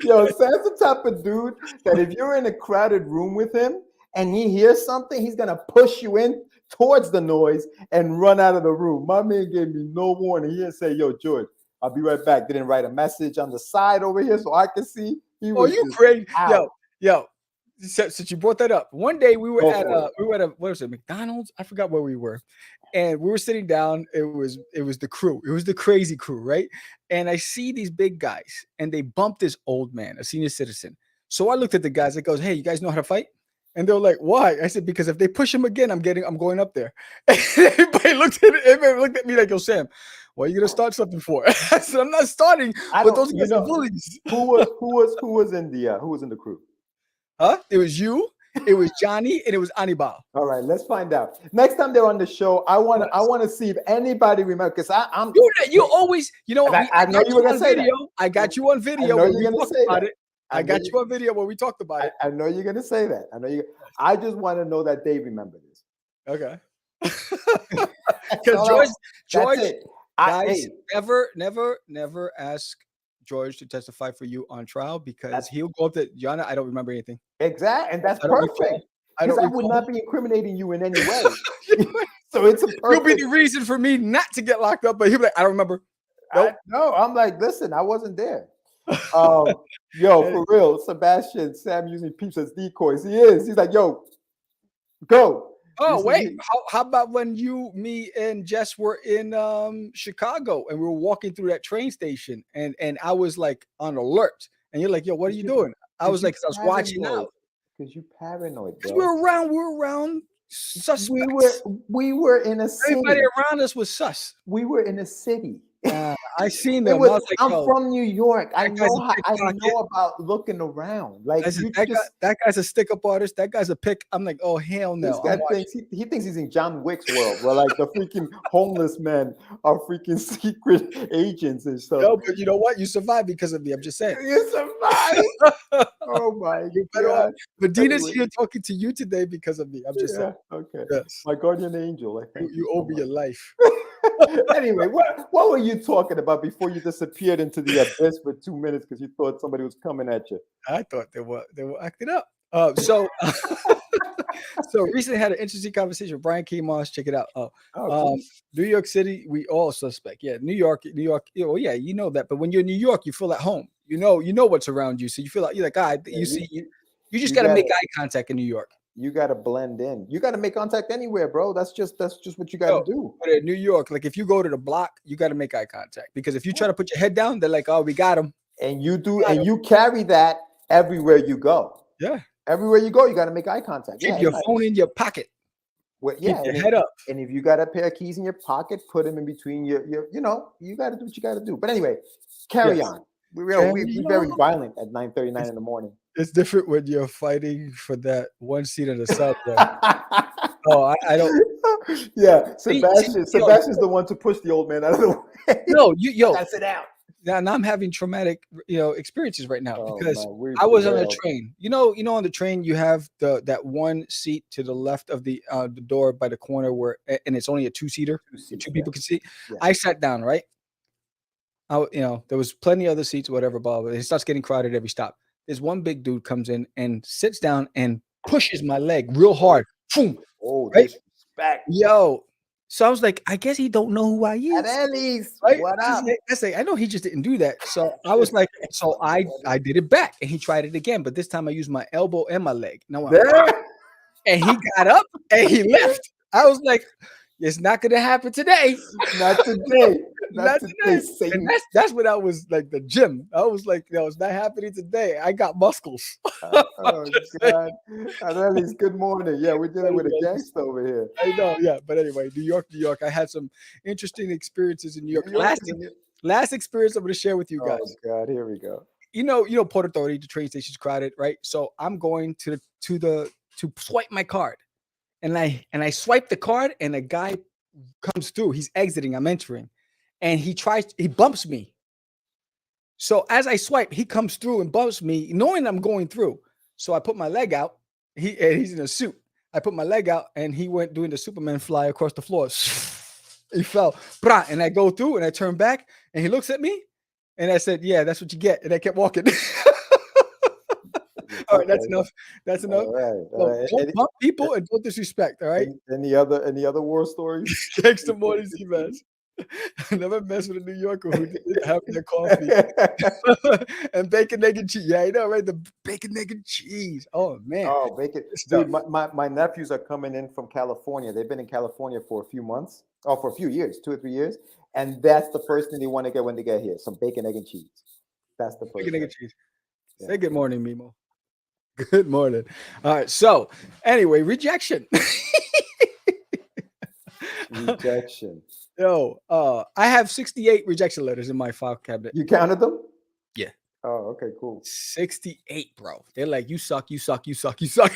Yo, Sam's the type of dude that if you're in a crowded room with him and he hears something, he's gonna push you in towards the noise and run out of the room. My man gave me no warning. He didn't say, yo, George, I'll be right back. Didn't write a message on the side over here so I can see. You crazy. Yo. Since you brought that up, one day we were at what was it, McDonald's? I forgot where we were. And we were sitting down. It was the crew. It was the Crazee Crew, right? And I see these big guys, and they bumped this old man, a senior citizen. So I looked at the guys. It goes, hey, you guys know how to fight? And they were like, why? I said, because if they push him again, I'm going up there. And everybody looked at me like, yo, Sam, what are you gonna start something for? I said, I'm not starting. But those guys are bullies. Who was in the crew? Huh? It was you, it was Johnny, and it was Anibal. All right, let's find out. Next time they're on the show, I want to see if anybody remembers, because I'm you always, I know you were gonna say that. I got you on video when we talked about it. I got you on video when we talked about it. I know you're gonna say that. I just want to know that they remember this. Okay. Because George, guys, never ask George to testify for you on trial, because he'll go up to Yana. I don't remember anything. Exactly, and that's perfect. I would not be incriminating you in any way. So it's a perfect. You'll be the reason for me not to get locked up, but he'll be like, I don't remember. Nope. No, I'm like, listen, I wasn't there. For real, Sebastian, Sam using peeps as decoys. He is. He's like, yo, go. Oh, wait. How about when me and Jess were in Chicago, and we were walking through that train station, and I was like on alert, and you're like, yo, what are you doing? I was like, I was watching out. Because you paranoid, bro. We were around suspects. We were in a city. Everybody around us was sus. We were in a city. I seen them. I'm from New York. I know about looking around. Like that guy's a stick-up artist. That guy's a pick. I'm like, oh hell no. This guy thinks he's in John Wick's world, where like the freaking homeless men are freaking secret agents and stuff. No, but you know what? You survived because of me. I'm just saying. You survived. Oh my God. But Dina's here talking to you today because of me. I'm just saying. Okay. Yes. My guardian angel. You owe me your life. Anyway, what were you talking about before you disappeared into the abyss for 2 minutes because you thought somebody was coming at you? I thought they were acting up. So recently had an interesting conversation with Brian Kimos. Check it out. New York City, we all suspect. Yeah, New York. Oh yeah, you know that. But when you're in New York, you feel at home. You know what's around you, so you feel like you're like, you just got to make eye contact in New York. You got to blend in. You got to make contact anywhere, bro. That's just what you got to do. But in New York, like if you go to the block, you got to make eye contact, because if you try to put your head down, they're like, oh, we got him. And you do, and you carry that everywhere you go. Yeah. Everywhere you go, you got to make eye contact. Keep your phone in your pocket. Well, Keep yeah, your head up. And if you got a pair of keys in your pocket, put them in between your you know, you got to do what you got to do. But anyway, carry on. We're very violent at 9:39 in the morning. It's different when you're fighting for that one seat in the subway. Oh, I don't. Yeah, Sebastian's the one to push the old man out of the way. No, you gotta sit down. Now I'm having traumatic, experiences right now because man, I was on a train. On the train you have that one seat to the left of the door by the corner and it's only a two-seater. Two people can sit. Yeah. I sat down, right? There was plenty of other seats, whatever, blah, blah. It starts getting crowded every stop. There's one big dude comes in and sits down and pushes my leg real hard. Boom. Oh, right? Disrespect. Yo. So I was like, I guess he don't know who I is. At least, right? What up? I know he just didn't do that. So I was like, so I did it back, and he tried it again, but this time I used my elbow and my leg. And he got up and he left. I was like, it's not gonna happen today. Not today. Not today. And that's when I was like the gym. I was like, it's not happening today. I got muscles. Oh God. Anelis, good morning. Yeah, we're dealing with a gangster over here. I know, yeah. But anyway, New York. I had some interesting experiences in New York. Last experience I'm gonna share with you guys. Oh God, here we go. Port Authority, the train station's crowded, right? So I'm going to swipe my card. And I swipe the card, and a guy comes through. He's exiting. I'm entering, and he bumps me. So as I swipe, he comes through and bumps me, knowing I'm going through. So I put my leg out. He's in a suit. I put my leg out, and he went doing the Superman fly across the floor. He fell, and I go through, and I turn back, and he looks at me, and I said, "Yeah, that's what you get," and I kept walking. All right, that's enough. That's enough. All right. Don't bump people and don't disrespect. All right. Any other war stories? Extra morning, C-Mess. Never mess with a New Yorker who didn't have their coffee and bacon, egg, and cheese. Yeah, I know, right? The bacon, egg, and cheese. Oh man. Oh, bacon. Dude, my nephews are coming in from California. They've been in California for a few months, or for a few years, 2 or 3 years, and that's the first thing they want to get when they get here. Some bacon, egg, and cheese. That's the first. Bacon, egg, and cheese. Yeah. Say good morning, Mimo. Good morning. All right. So anyway, rejection. Rejection. Yo, I have 68 rejection letters in my file cabinet. You counted them? Yeah. Oh, okay, cool. 68, bro. They're like, you suck, you suck, you suck, you suck.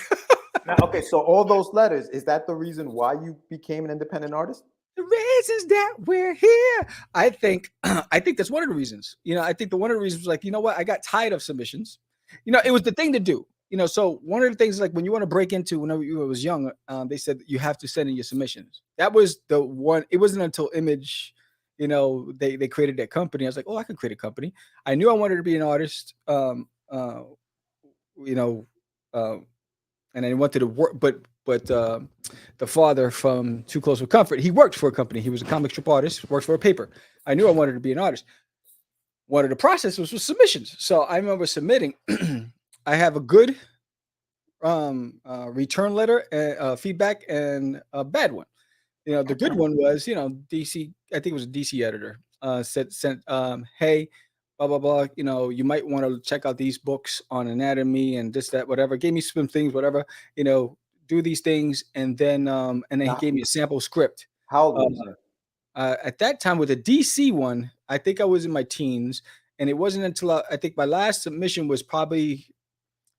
Now, okay, so all those letters, is that the reason why you became an independent artist? The reasons that we're here. I think that's one of the reasons. I think one of the reasons was like, what? I got tired of submissions. It was the thing to do. So one of the things, like when you want to break into, whenever you was young, they said you have to send in your submissions. That was the one. It wasn't until Image, they created that company. I was like, oh, I can create a company. I knew I wanted to be an artist, and I wanted to work, but the father from Too Close for Comfort, he worked for a company. He was a comic strip artist, worked for a paper. I knew I wanted to be an artist. One of the process was submissions. So I remember submitting. I have a good return letter, feedback, and a bad one. The good one was, DC, I think it was a DC editor, sent, hey, blah, blah, blah, you might want to check out these books on anatomy and this, that, whatever. Gave me some things, whatever, do these things. And then he gave me a sample script. How old was you? At that time with the DC one, I think I was in my teens, and it wasn't until I think my last submission was probably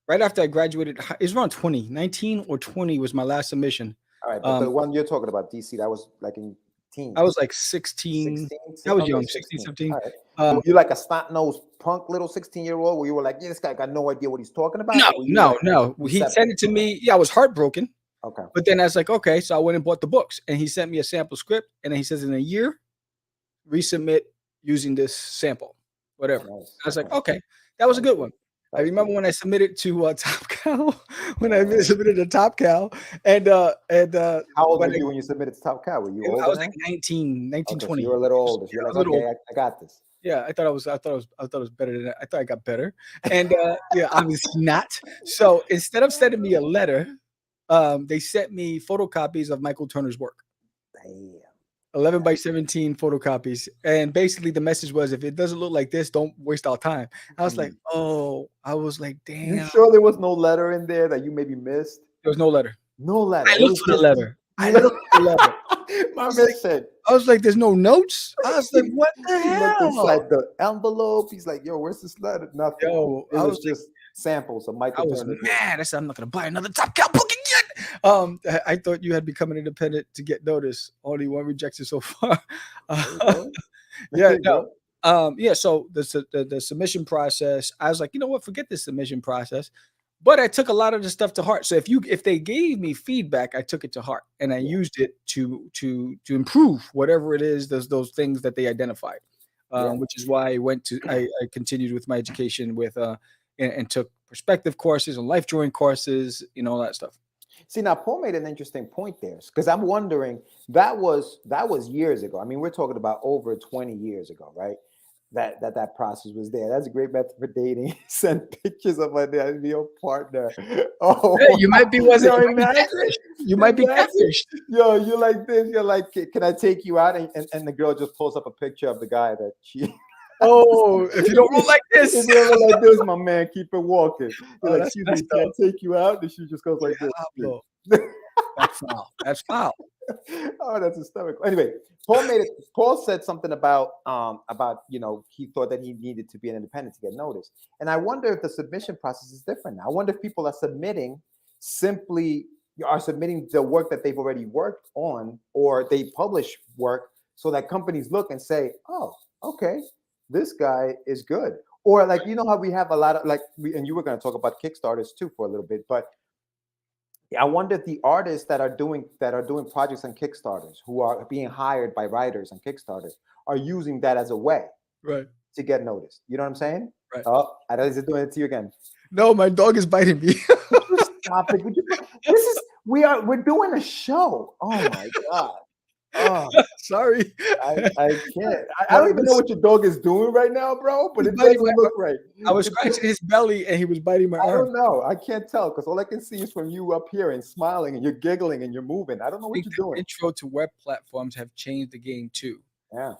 right after I graduated. It was around 19 or 20 was my last submission. All right, but the one you're talking about, DC, that was like in teens. I was like 16. I was young, 16, 17. Right. You like a snot-nosed punk little 16-year-old where you were like, yeah, this guy got no idea what he's talking about? No. He sent it to me. Yeah, I was heartbroken. Okay. But then I was like, okay. So I went and bought the books, and he sent me a sample script, and then he says in a year, resubmit using this sample, whatever. Nice. I was like, okay, that was a good one. I remember when I submitted to Top Cow, submitted to Top Cow, and how old were you when you submitted to Top Cow? Were you older? I was like 19, 20. So you were a little older. So you're like, okay, I got this. Yeah, I thought it was better than that. I thought I got better, and yeah, obviously not. So instead of sending me a letter, they sent me photocopies of Michael Turner's work. Damn. 11 by 17 photocopies. And basically the message was, if it doesn't look like this, don't waste our time. I was like, oh, I was like, You damn. sure there was no letter in there that you maybe missed? There was no letter. No letter. I looked for the letter. I looked for the letter. My was man like- said, I was like, there's no notes. I was like, what the he looked hell? inside the envelope. He's like, yo, where's this letter? Nothing. Yo, It I was was just samples of I Michael was Turner. mad. I said, I'm not gonna buy another Top Cow book again. I thought you had become an independent to get noticed. Only one rejection so far. Yeah, no. Yeah. So the submission process, I was like, you know what? Forget the submission process. But I took a lot of the stuff to heart. So if they gave me feedback, I took it to heart and I used it to improve whatever it is. Those things that they identified, which is why I continued with my education with and took perspective courses and life drawing courses, all that stuff. See, now Paul made an interesting point there, because I'm wondering, that was years ago. I mean, we're talking about over 20 years ago, right? That process was there. That's a great method for dating. Send pictures of my ideal partner. Oh, Hey, you might be imagine? You might be catfished. Yo, you're like this. You're like, can I take you out? And the girl just pulls up a picture of the guy that she. Oh, if you don't roll like this, if you don't roll like this, my man, keep it walking. You're Oh, like, excuse me, can I take you out? And she just goes like this. That's foul. That's foul. Oh, that's hysterical. Anyway, Paul said something about he thought that he needed to be an independent to get noticed. And I wonder if the submission process is different now. I wonder if people are submitting the work that they've already worked on, or they publish work so that companies look and say, oh, okay, this guy is good. Or like, how we have a lot of and you were going to talk about Kickstarters too for a little bit, but I wonder if the artists that are doing projects on Kickstarters, who are being hired by writers on Kickstarters, are using that as a way to get noticed. You know what I'm saying? Right. Oh, I know he's doing it to you again. No, my dog is biting me. Stop it. We're doing a show. Oh my God. Oh, sorry. I can't. I don't even know what your dog is doing right now, bro, but it doesn't look right. I was scratching his belly and he was biting my arm. I don't know. I can't tell, because all I can see is from you up here and smiling and you're giggling and you're moving. I don't know what you're doing. Intro to web platforms have changed the game too. Yeah.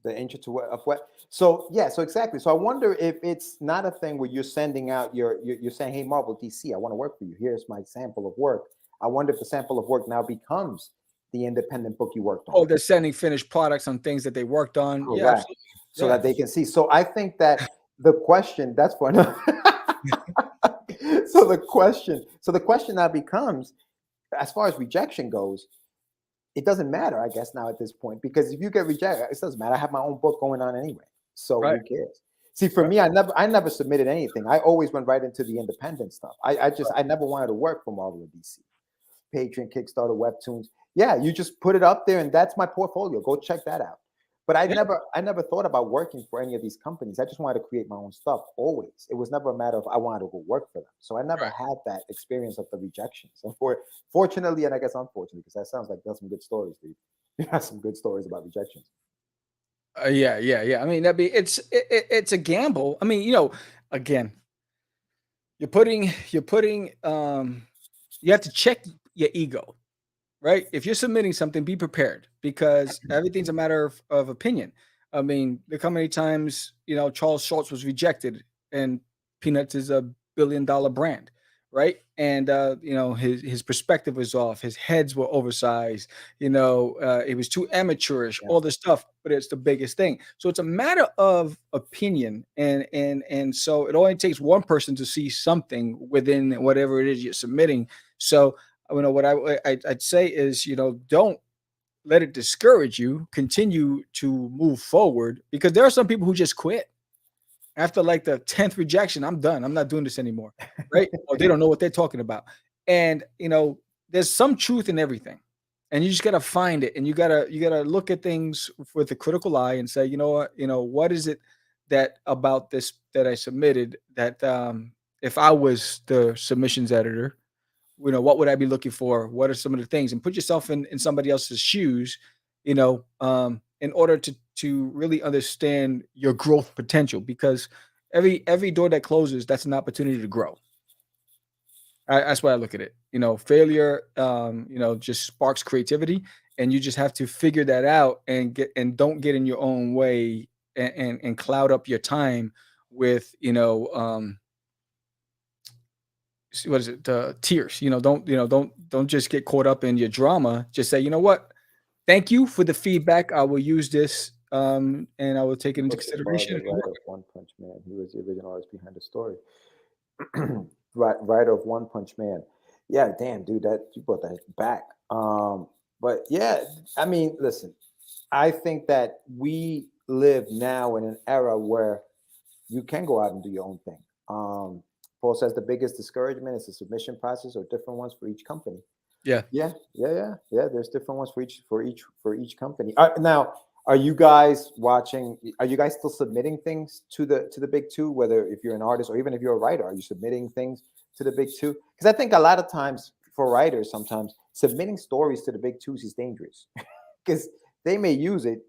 The intro to web. So exactly. So I wonder if it's not a thing where you're sending out you're saying, hey, Marvel DC, I want to work for you. Here's my sample of work. I wonder if the sample of work now becomes the independent book you worked on. Oh, they're sending finished products on things that they worked on. Correct. Yeah, absolutely. So that they can see. So I think that the question, that's for another. So the question now becomes, as far as rejection goes, it doesn't matter, I guess, now at this point, because if you get rejected, it doesn't matter. I have my own book going on anyway. So who cares? See, for me, I never submitted anything. I always went right into the independent stuff. I never wanted to work for Marvel or DC. Patreon, Kickstarter, Webtoons. Yeah, you just put it up there, and that's my portfolio. Go check that out. But I never thought about working for any of these companies. I just wanted to create my own stuff always. It was never a matter of I wanted to go work for them. So I never had that experience of the rejections. And fortunately, and I guess unfortunately, because that sounds like there's some good stories, dude. You have some good stories about rejections. Yeah. I mean, it's a gamble. I mean, again, you have to check your ego. Right? If you're submitting something, be prepared, because everything's a matter of opinion. I mean, look how many times, Charles Schultz was rejected, and Peanuts is $1 billion brand, right? And, his perspective was off. His heads were oversized. It was too amateurish, all this stuff, but it's the biggest thing. So it's a matter of opinion. And so it only takes one person to see something within whatever it is you're submitting. So, what I'd say is, don't let it discourage you. Continue to move forward, because there are some people who just quit after like the 10th rejection. I'm done. I'm not doing this anymore. Right? Or they don't know what they're talking about. And, there's some truth in everything, and you just got to find it. And you got to look at things with a critical eye and say, what is it that about this that I submitted that, if I was the submissions editor, what would I be looking for? What are some of the things? And put yourself in somebody else's shoes, in order to really understand your growth potential, because every door that closes, that's an opportunity to grow. That's why I look at it. Failure, just sparks creativity, and you just have to figure that out and don't get in your own way and cloud up your time with, what is it? Tears. Don't just get caught up in your drama. Just say, you know what? Thank you for the feedback. I will use this, and I will take it into consideration. Writer of One Punch Man. He was the original artist behind the story. Writer of One Punch Man. Yeah, damn, dude, that you brought that back. But yeah, I mean, listen, I think that we live now in an era where you can go out and do your own thing. Paul says the biggest discouragement is the submission process, or different ones for each company. Yeah. There's different ones for each company. Now, are you guys watching? Are you guys still submitting things to the big two? Whether if you're an artist or even if you're a writer, are you submitting things to the big two? Because I think a lot of times for writers, sometimes submitting stories to the big twos is dangerous because they may use it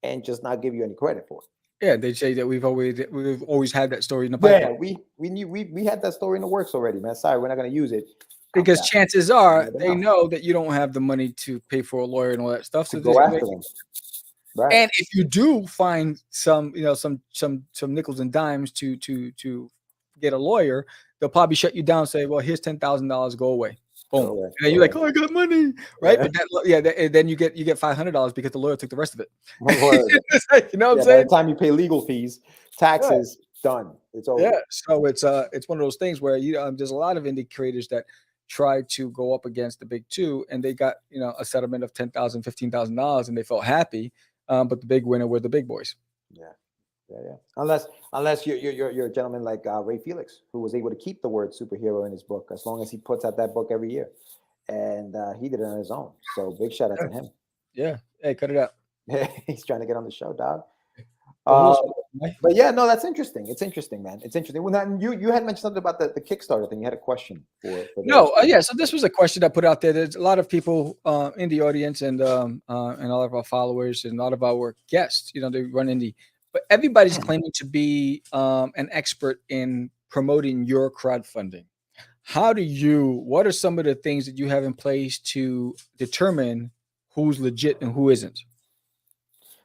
and just not give you any credit for it. Yeah, they say that we've always had that story in the pipeline. Yeah, we had that story in the works already, man. Sorry, we're not going to use it. Because chances are they know that you don't have the money to pay for a lawyer and all that stuff. So go after them. Right. And if you do find some nickels and dimes to get a lawyer, they'll probably shut you down and say, well, here's $10,000, go away. Boom. And then you're like, oh, I got money. Right. Yeah. But then you get $500 because the lawyer took the rest of it. You know what I'm saying? By the time you pay legal fees, taxes, done. It's over. Yeah. So it's one of those things where there's a lot of indie creators that tried to go up against the big two, and they got a settlement of $10,000, $15,000, and they felt happy. But the big winner were the big boys. Yeah. Unless you're a gentleman like Ray Felix, who was able to keep the word superhero in his book as long as he puts out that book every year, and he did it on his own. So big shout out to him. Yeah. Hey, cut it out. He's trying to get on the show, dog. But yeah, no, that's interesting. It's interesting, man. It's interesting. Well, now, you had mentioned something about the Kickstarter thing. You had a question for no, yeah. So this was a question I put out there. There's a lot of people in the audience and all of our followers and a lot of our guests. They run indie, but everybody's claiming to be an expert in promoting your crowdfunding. What are some of the things that you have in place to determine who's legit and who isn't?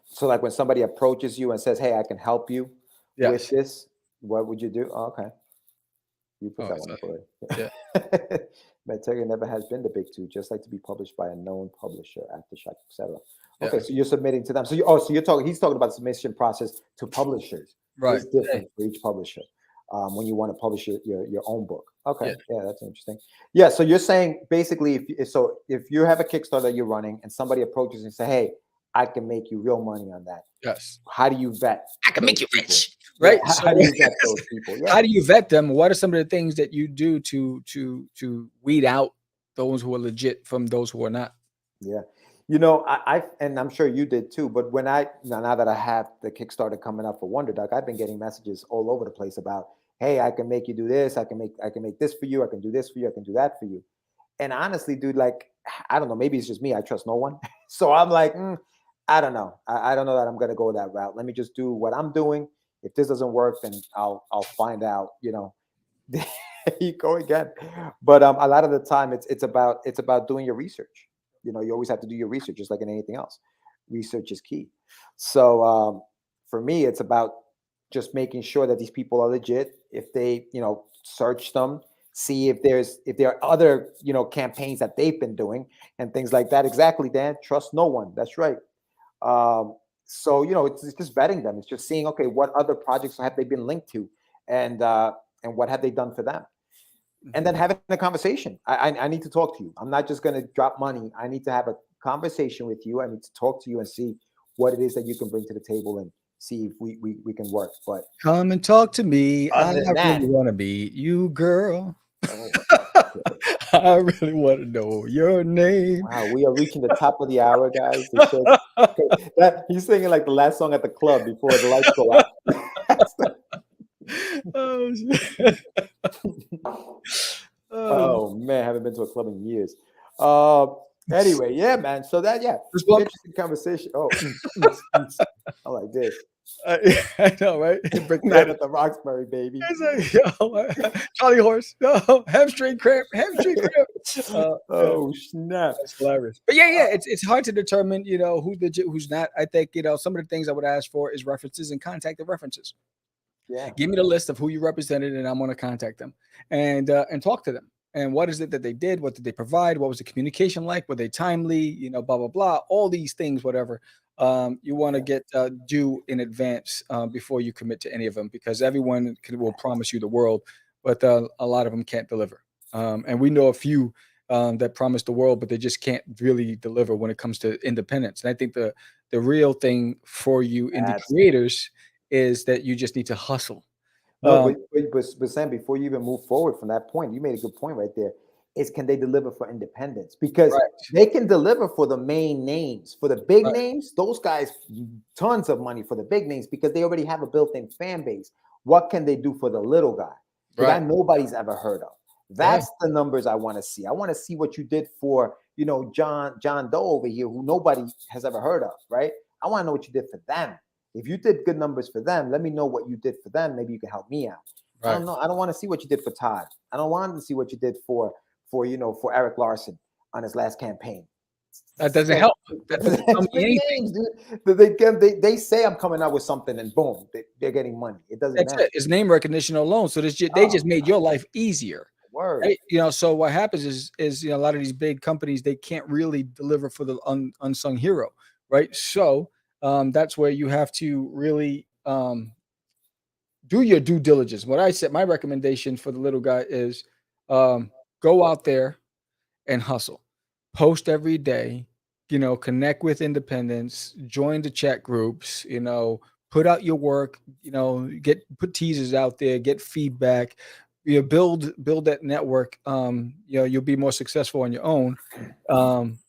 So like when somebody approaches you and says, hey, I can help you with this, what would you do? Oh, okay. You put that one for it. Yeah. Materia never has been the big two, just like to be published by a known publisher, Aftershock, etc. Okay, so you're submitting to them. So he's talking about the submission process to publishers. Right. It's different for each publisher. When you want to publish your own book. Okay, yeah, that's interesting. Yeah, so you're saying basically if you have a Kickstarter you're running and somebody approaches and say, hey, I can make you real money on that. Yes. How do you vet? I can make you rich. Right. Yeah, how do you vet those people? Yeah. How do you vet them? What are some of the things that you do to weed out those who are legit from those who are not? Yeah. And I'm sure you did too, but now that I have the Kickstarter coming up for Wonderduck, I've been getting messages all over the place about, hey, I can make you do this. I can make this for you. I can do this for you. I can do that for you. And honestly, dude, like, I don't know, maybe it's just me. I trust no one. So I'm like, I don't know. I don't know that I'm going to go that route. Let me just do what I'm doing. If this doesn't work, then I'll find out, you go again. But a lot of the time it's about doing your research. You always have to do your research, just like in anything else. Research is key. So for me, it's about just making sure that these people are legit. If they, search them, see if there are other, campaigns that they've been doing and things like that. Exactly, Dan. Trust no one. That's right. So it's just vetting them. It's just seeing, okay, what other projects have they been linked to, and what have they done for them, and then having a conversation. I need to talk to you. I'm not just going to drop money. I need to have a conversation with you. I need to talk to you and see what it is that you can bring to the table and see if we can work. But come and talk to me. I really want to be you, girl. I really want to know your name. Wow, we are reaching the top of the hour, guys. He's singing like the last song at the club before the lights go out. Oh man, I haven't been to a club in years. Anyway, yeah, man. So that, This an book, interesting conversation. Oh, I like this. I know, right? Break Night that. at the Roxbury, baby. It's like, yo, Charlie Horse, no, hamstring cramp, hamstring cramp. Yeah, Oh, snap. that's hilarious. But yeah, it's hard to determine, who's legit, who's not. I think, some of the things I would ask for is references and contact the references. Yeah. Give me the list of who you represented, and I'm going to contact them and talk to them. And what is it that they did? What did they provide? What was the communication like? Were they timely? Blah blah blah. All these things, whatever. You want to get due in advance before you commit to any of them, because everyone will promise you the world, but a lot of them can't deliver. And we know a few that promise the world, but they just can't really deliver when it comes to independence. And I think the real thing for you indie creators is that you just need to hustle. No, but Sam, before you even move forward from that point, you made a good point right there. Is can they deliver for independence? Because they can deliver for the main names, for the big names. Those guys, tons of money for the big names because they already have a built-in fan base. What can they do for the little guy that nobody's ever heard of? That's the numbers I want to see. I want to see what you did for, John Doe over here, who nobody has ever heard of, right? I want to know what you did for them. If you did good numbers for them, let me know what you did for them. Maybe you can help me out. I don't know. I don't want to see what you did for Todd. I don't want to see what you did for Eric Larson on his last campaign. That doesn't help. That doesn't tell me anything. Names, dude. They say I'm coming out with something, and boom, they're getting money. It doesn't matter. It. It's name recognition alone. So they just made your life easier. Word. Right? So what happens is a lot of these big companies, they can't really deliver for the unsung hero, right? So that's where you have to really do your due diligence. What I said, my recommendation for the little guy is go out there and hustle. Post every day, connect with independents, join the chat groups, put out your work, put teasers out there, get feedback, build that network. You'll be more successful on your own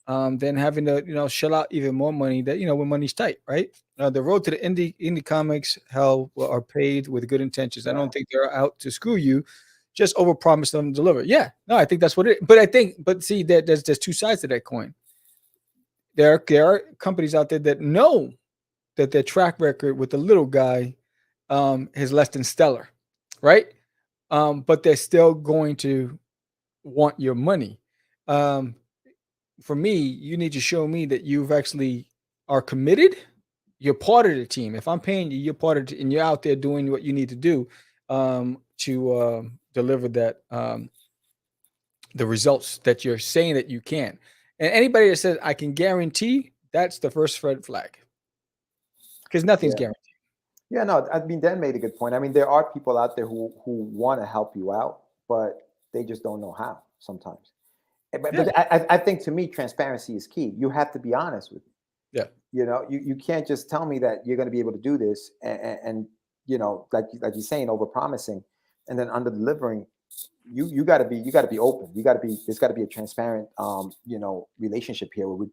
than having to, shell out even more money that, when money's tight, right? The road to the indie comics are paid with good intentions. I don't think they're out to screw you. Just overpromise them, deliver. Yeah, no, I think that's what it is. But see, that there's two sides to that coin. There are companies out there that know that their track record with the little guy is less than stellar, right? But they're still going to want your money. For me, you need to show me that you've actually are committed. You're part of the team. If I'm paying you, you're part of it, and you're out there doing what you need to do to deliver that the results that you're saying that you can. And anybody that says I can guarantee, that's the first red flag, because nothing's guaranteed. Yeah, no, I mean, Dan made a good point. I mean, there are people out there who want to help you out, but they just don't know how sometimes. But I think, to me, transparency is key. You have to be honest with me. Yeah. You can't just tell me that you're going to be able to do this and like you're saying, over promising and then under delivering. You got to be open. There's got to be a transparent relationship here where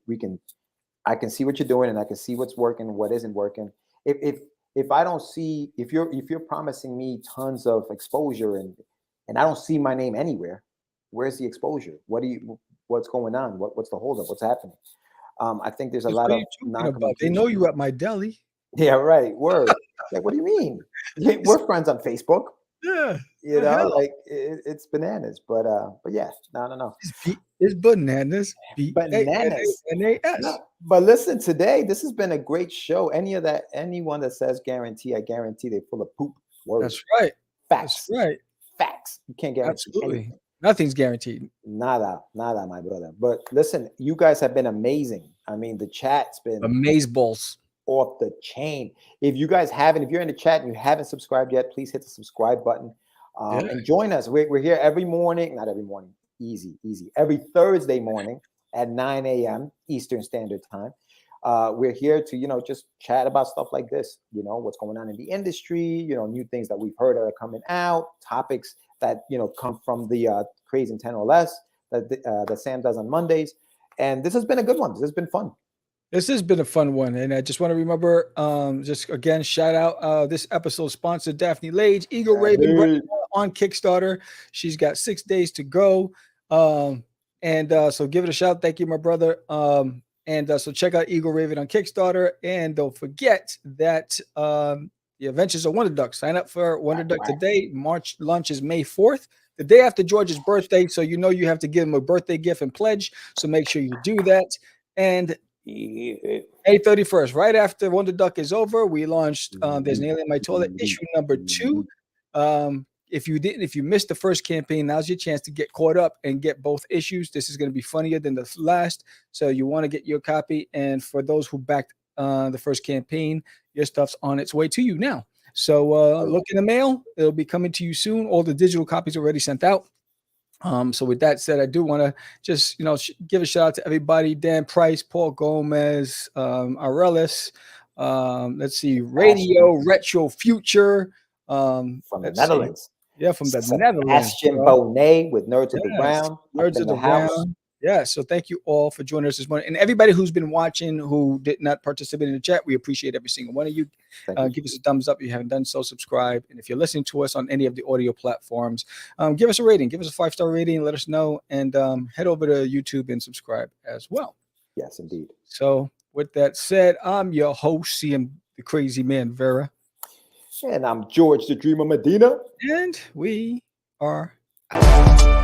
I can see what you're doing and I can see what's working, what isn't working. If I don't see, if you're promising me tons of exposure and I don't see my name anywhere, where's the exposure? What's going on? What's the holdup? What's happening? I think there's a lot of non-communication. They know you at my deli. Yeah, right. Word. Like, what do you mean? We're friends on Facebook. Yeah. Like it's bananas. But yeah, no. It's bananas. Bananas. B-A-N-A-N-A-S. No, but listen, today this has been a great show. Anyone that says guarantee, I guarantee they're full of poop. Word. That's right. Facts. That's right. Facts. You can't guarantee Absolutely. anything. Nothing's guaranteed. Nada, my brother. But listen, you guys have been amazing. I mean, the chat's been amazeballs. Off the chain. If you guys haven't, if you're in the chat and you haven't subscribed yet, please hit the subscribe button and join us. We're here every morning, not every morning, easy. Every Thursday morning at 9 a.m. Eastern Standard Time. We're here to, just chat about stuff like this, what's going on in the industry, new things that we've heard that are coming out, topics that, come from the Craze in 10 or less that Sam does on Mondays. And this has been a good one. This has been fun. This has been a fun one. And I just want to remember, just again, shout out this episode sponsored Daphne Lage, Eagle Raven right on Kickstarter. She's got 6 days to go. And so give it a shout. Thank you, my brother. So check out Eagle Raven on Kickstarter. And don't forget that the Adventures of Wonderduck. Sign up for Wonderduck today. March launch is May 4th, the day after George's birthday. So you know you have to give him a birthday gift and pledge. So make sure you do that. And May 31st, right after Wonderduck is over, we launched There's an Alien in My Toilet, issue number 2. If you missed the first campaign, now's your chance to get caught up and get both issues. This is going to be funnier than the last, so you want to get your copy. And for those who backed the first campaign, your stuff's on its way to you now. So look in the mail; it'll be coming to you soon. All the digital copies are already sent out. So with that said, I do want to just give a shout out to everybody: Dan Price, Paul Gomez, Aurelis. Let's see, Radio Retro Future from the Netherlands. Yeah, from the Netherlands. Ashton Bonet with Nerds of the Ground. Nerds of the Ground. Yeah, so thank you all for joining us this morning. And everybody who's been watching who did not participate in the chat, we appreciate every single one of you. Give us a thumbs up if you haven't done so, subscribe. And if you're listening to us on any of the audio platforms, give us a rating. Give us a 5-star rating. Let us know. And head over to YouTube and subscribe as well. Yes, indeed. So with that said, I'm your host, CM the Crazy Man Vera. And I'm George the Dreamer Medina. And we are out.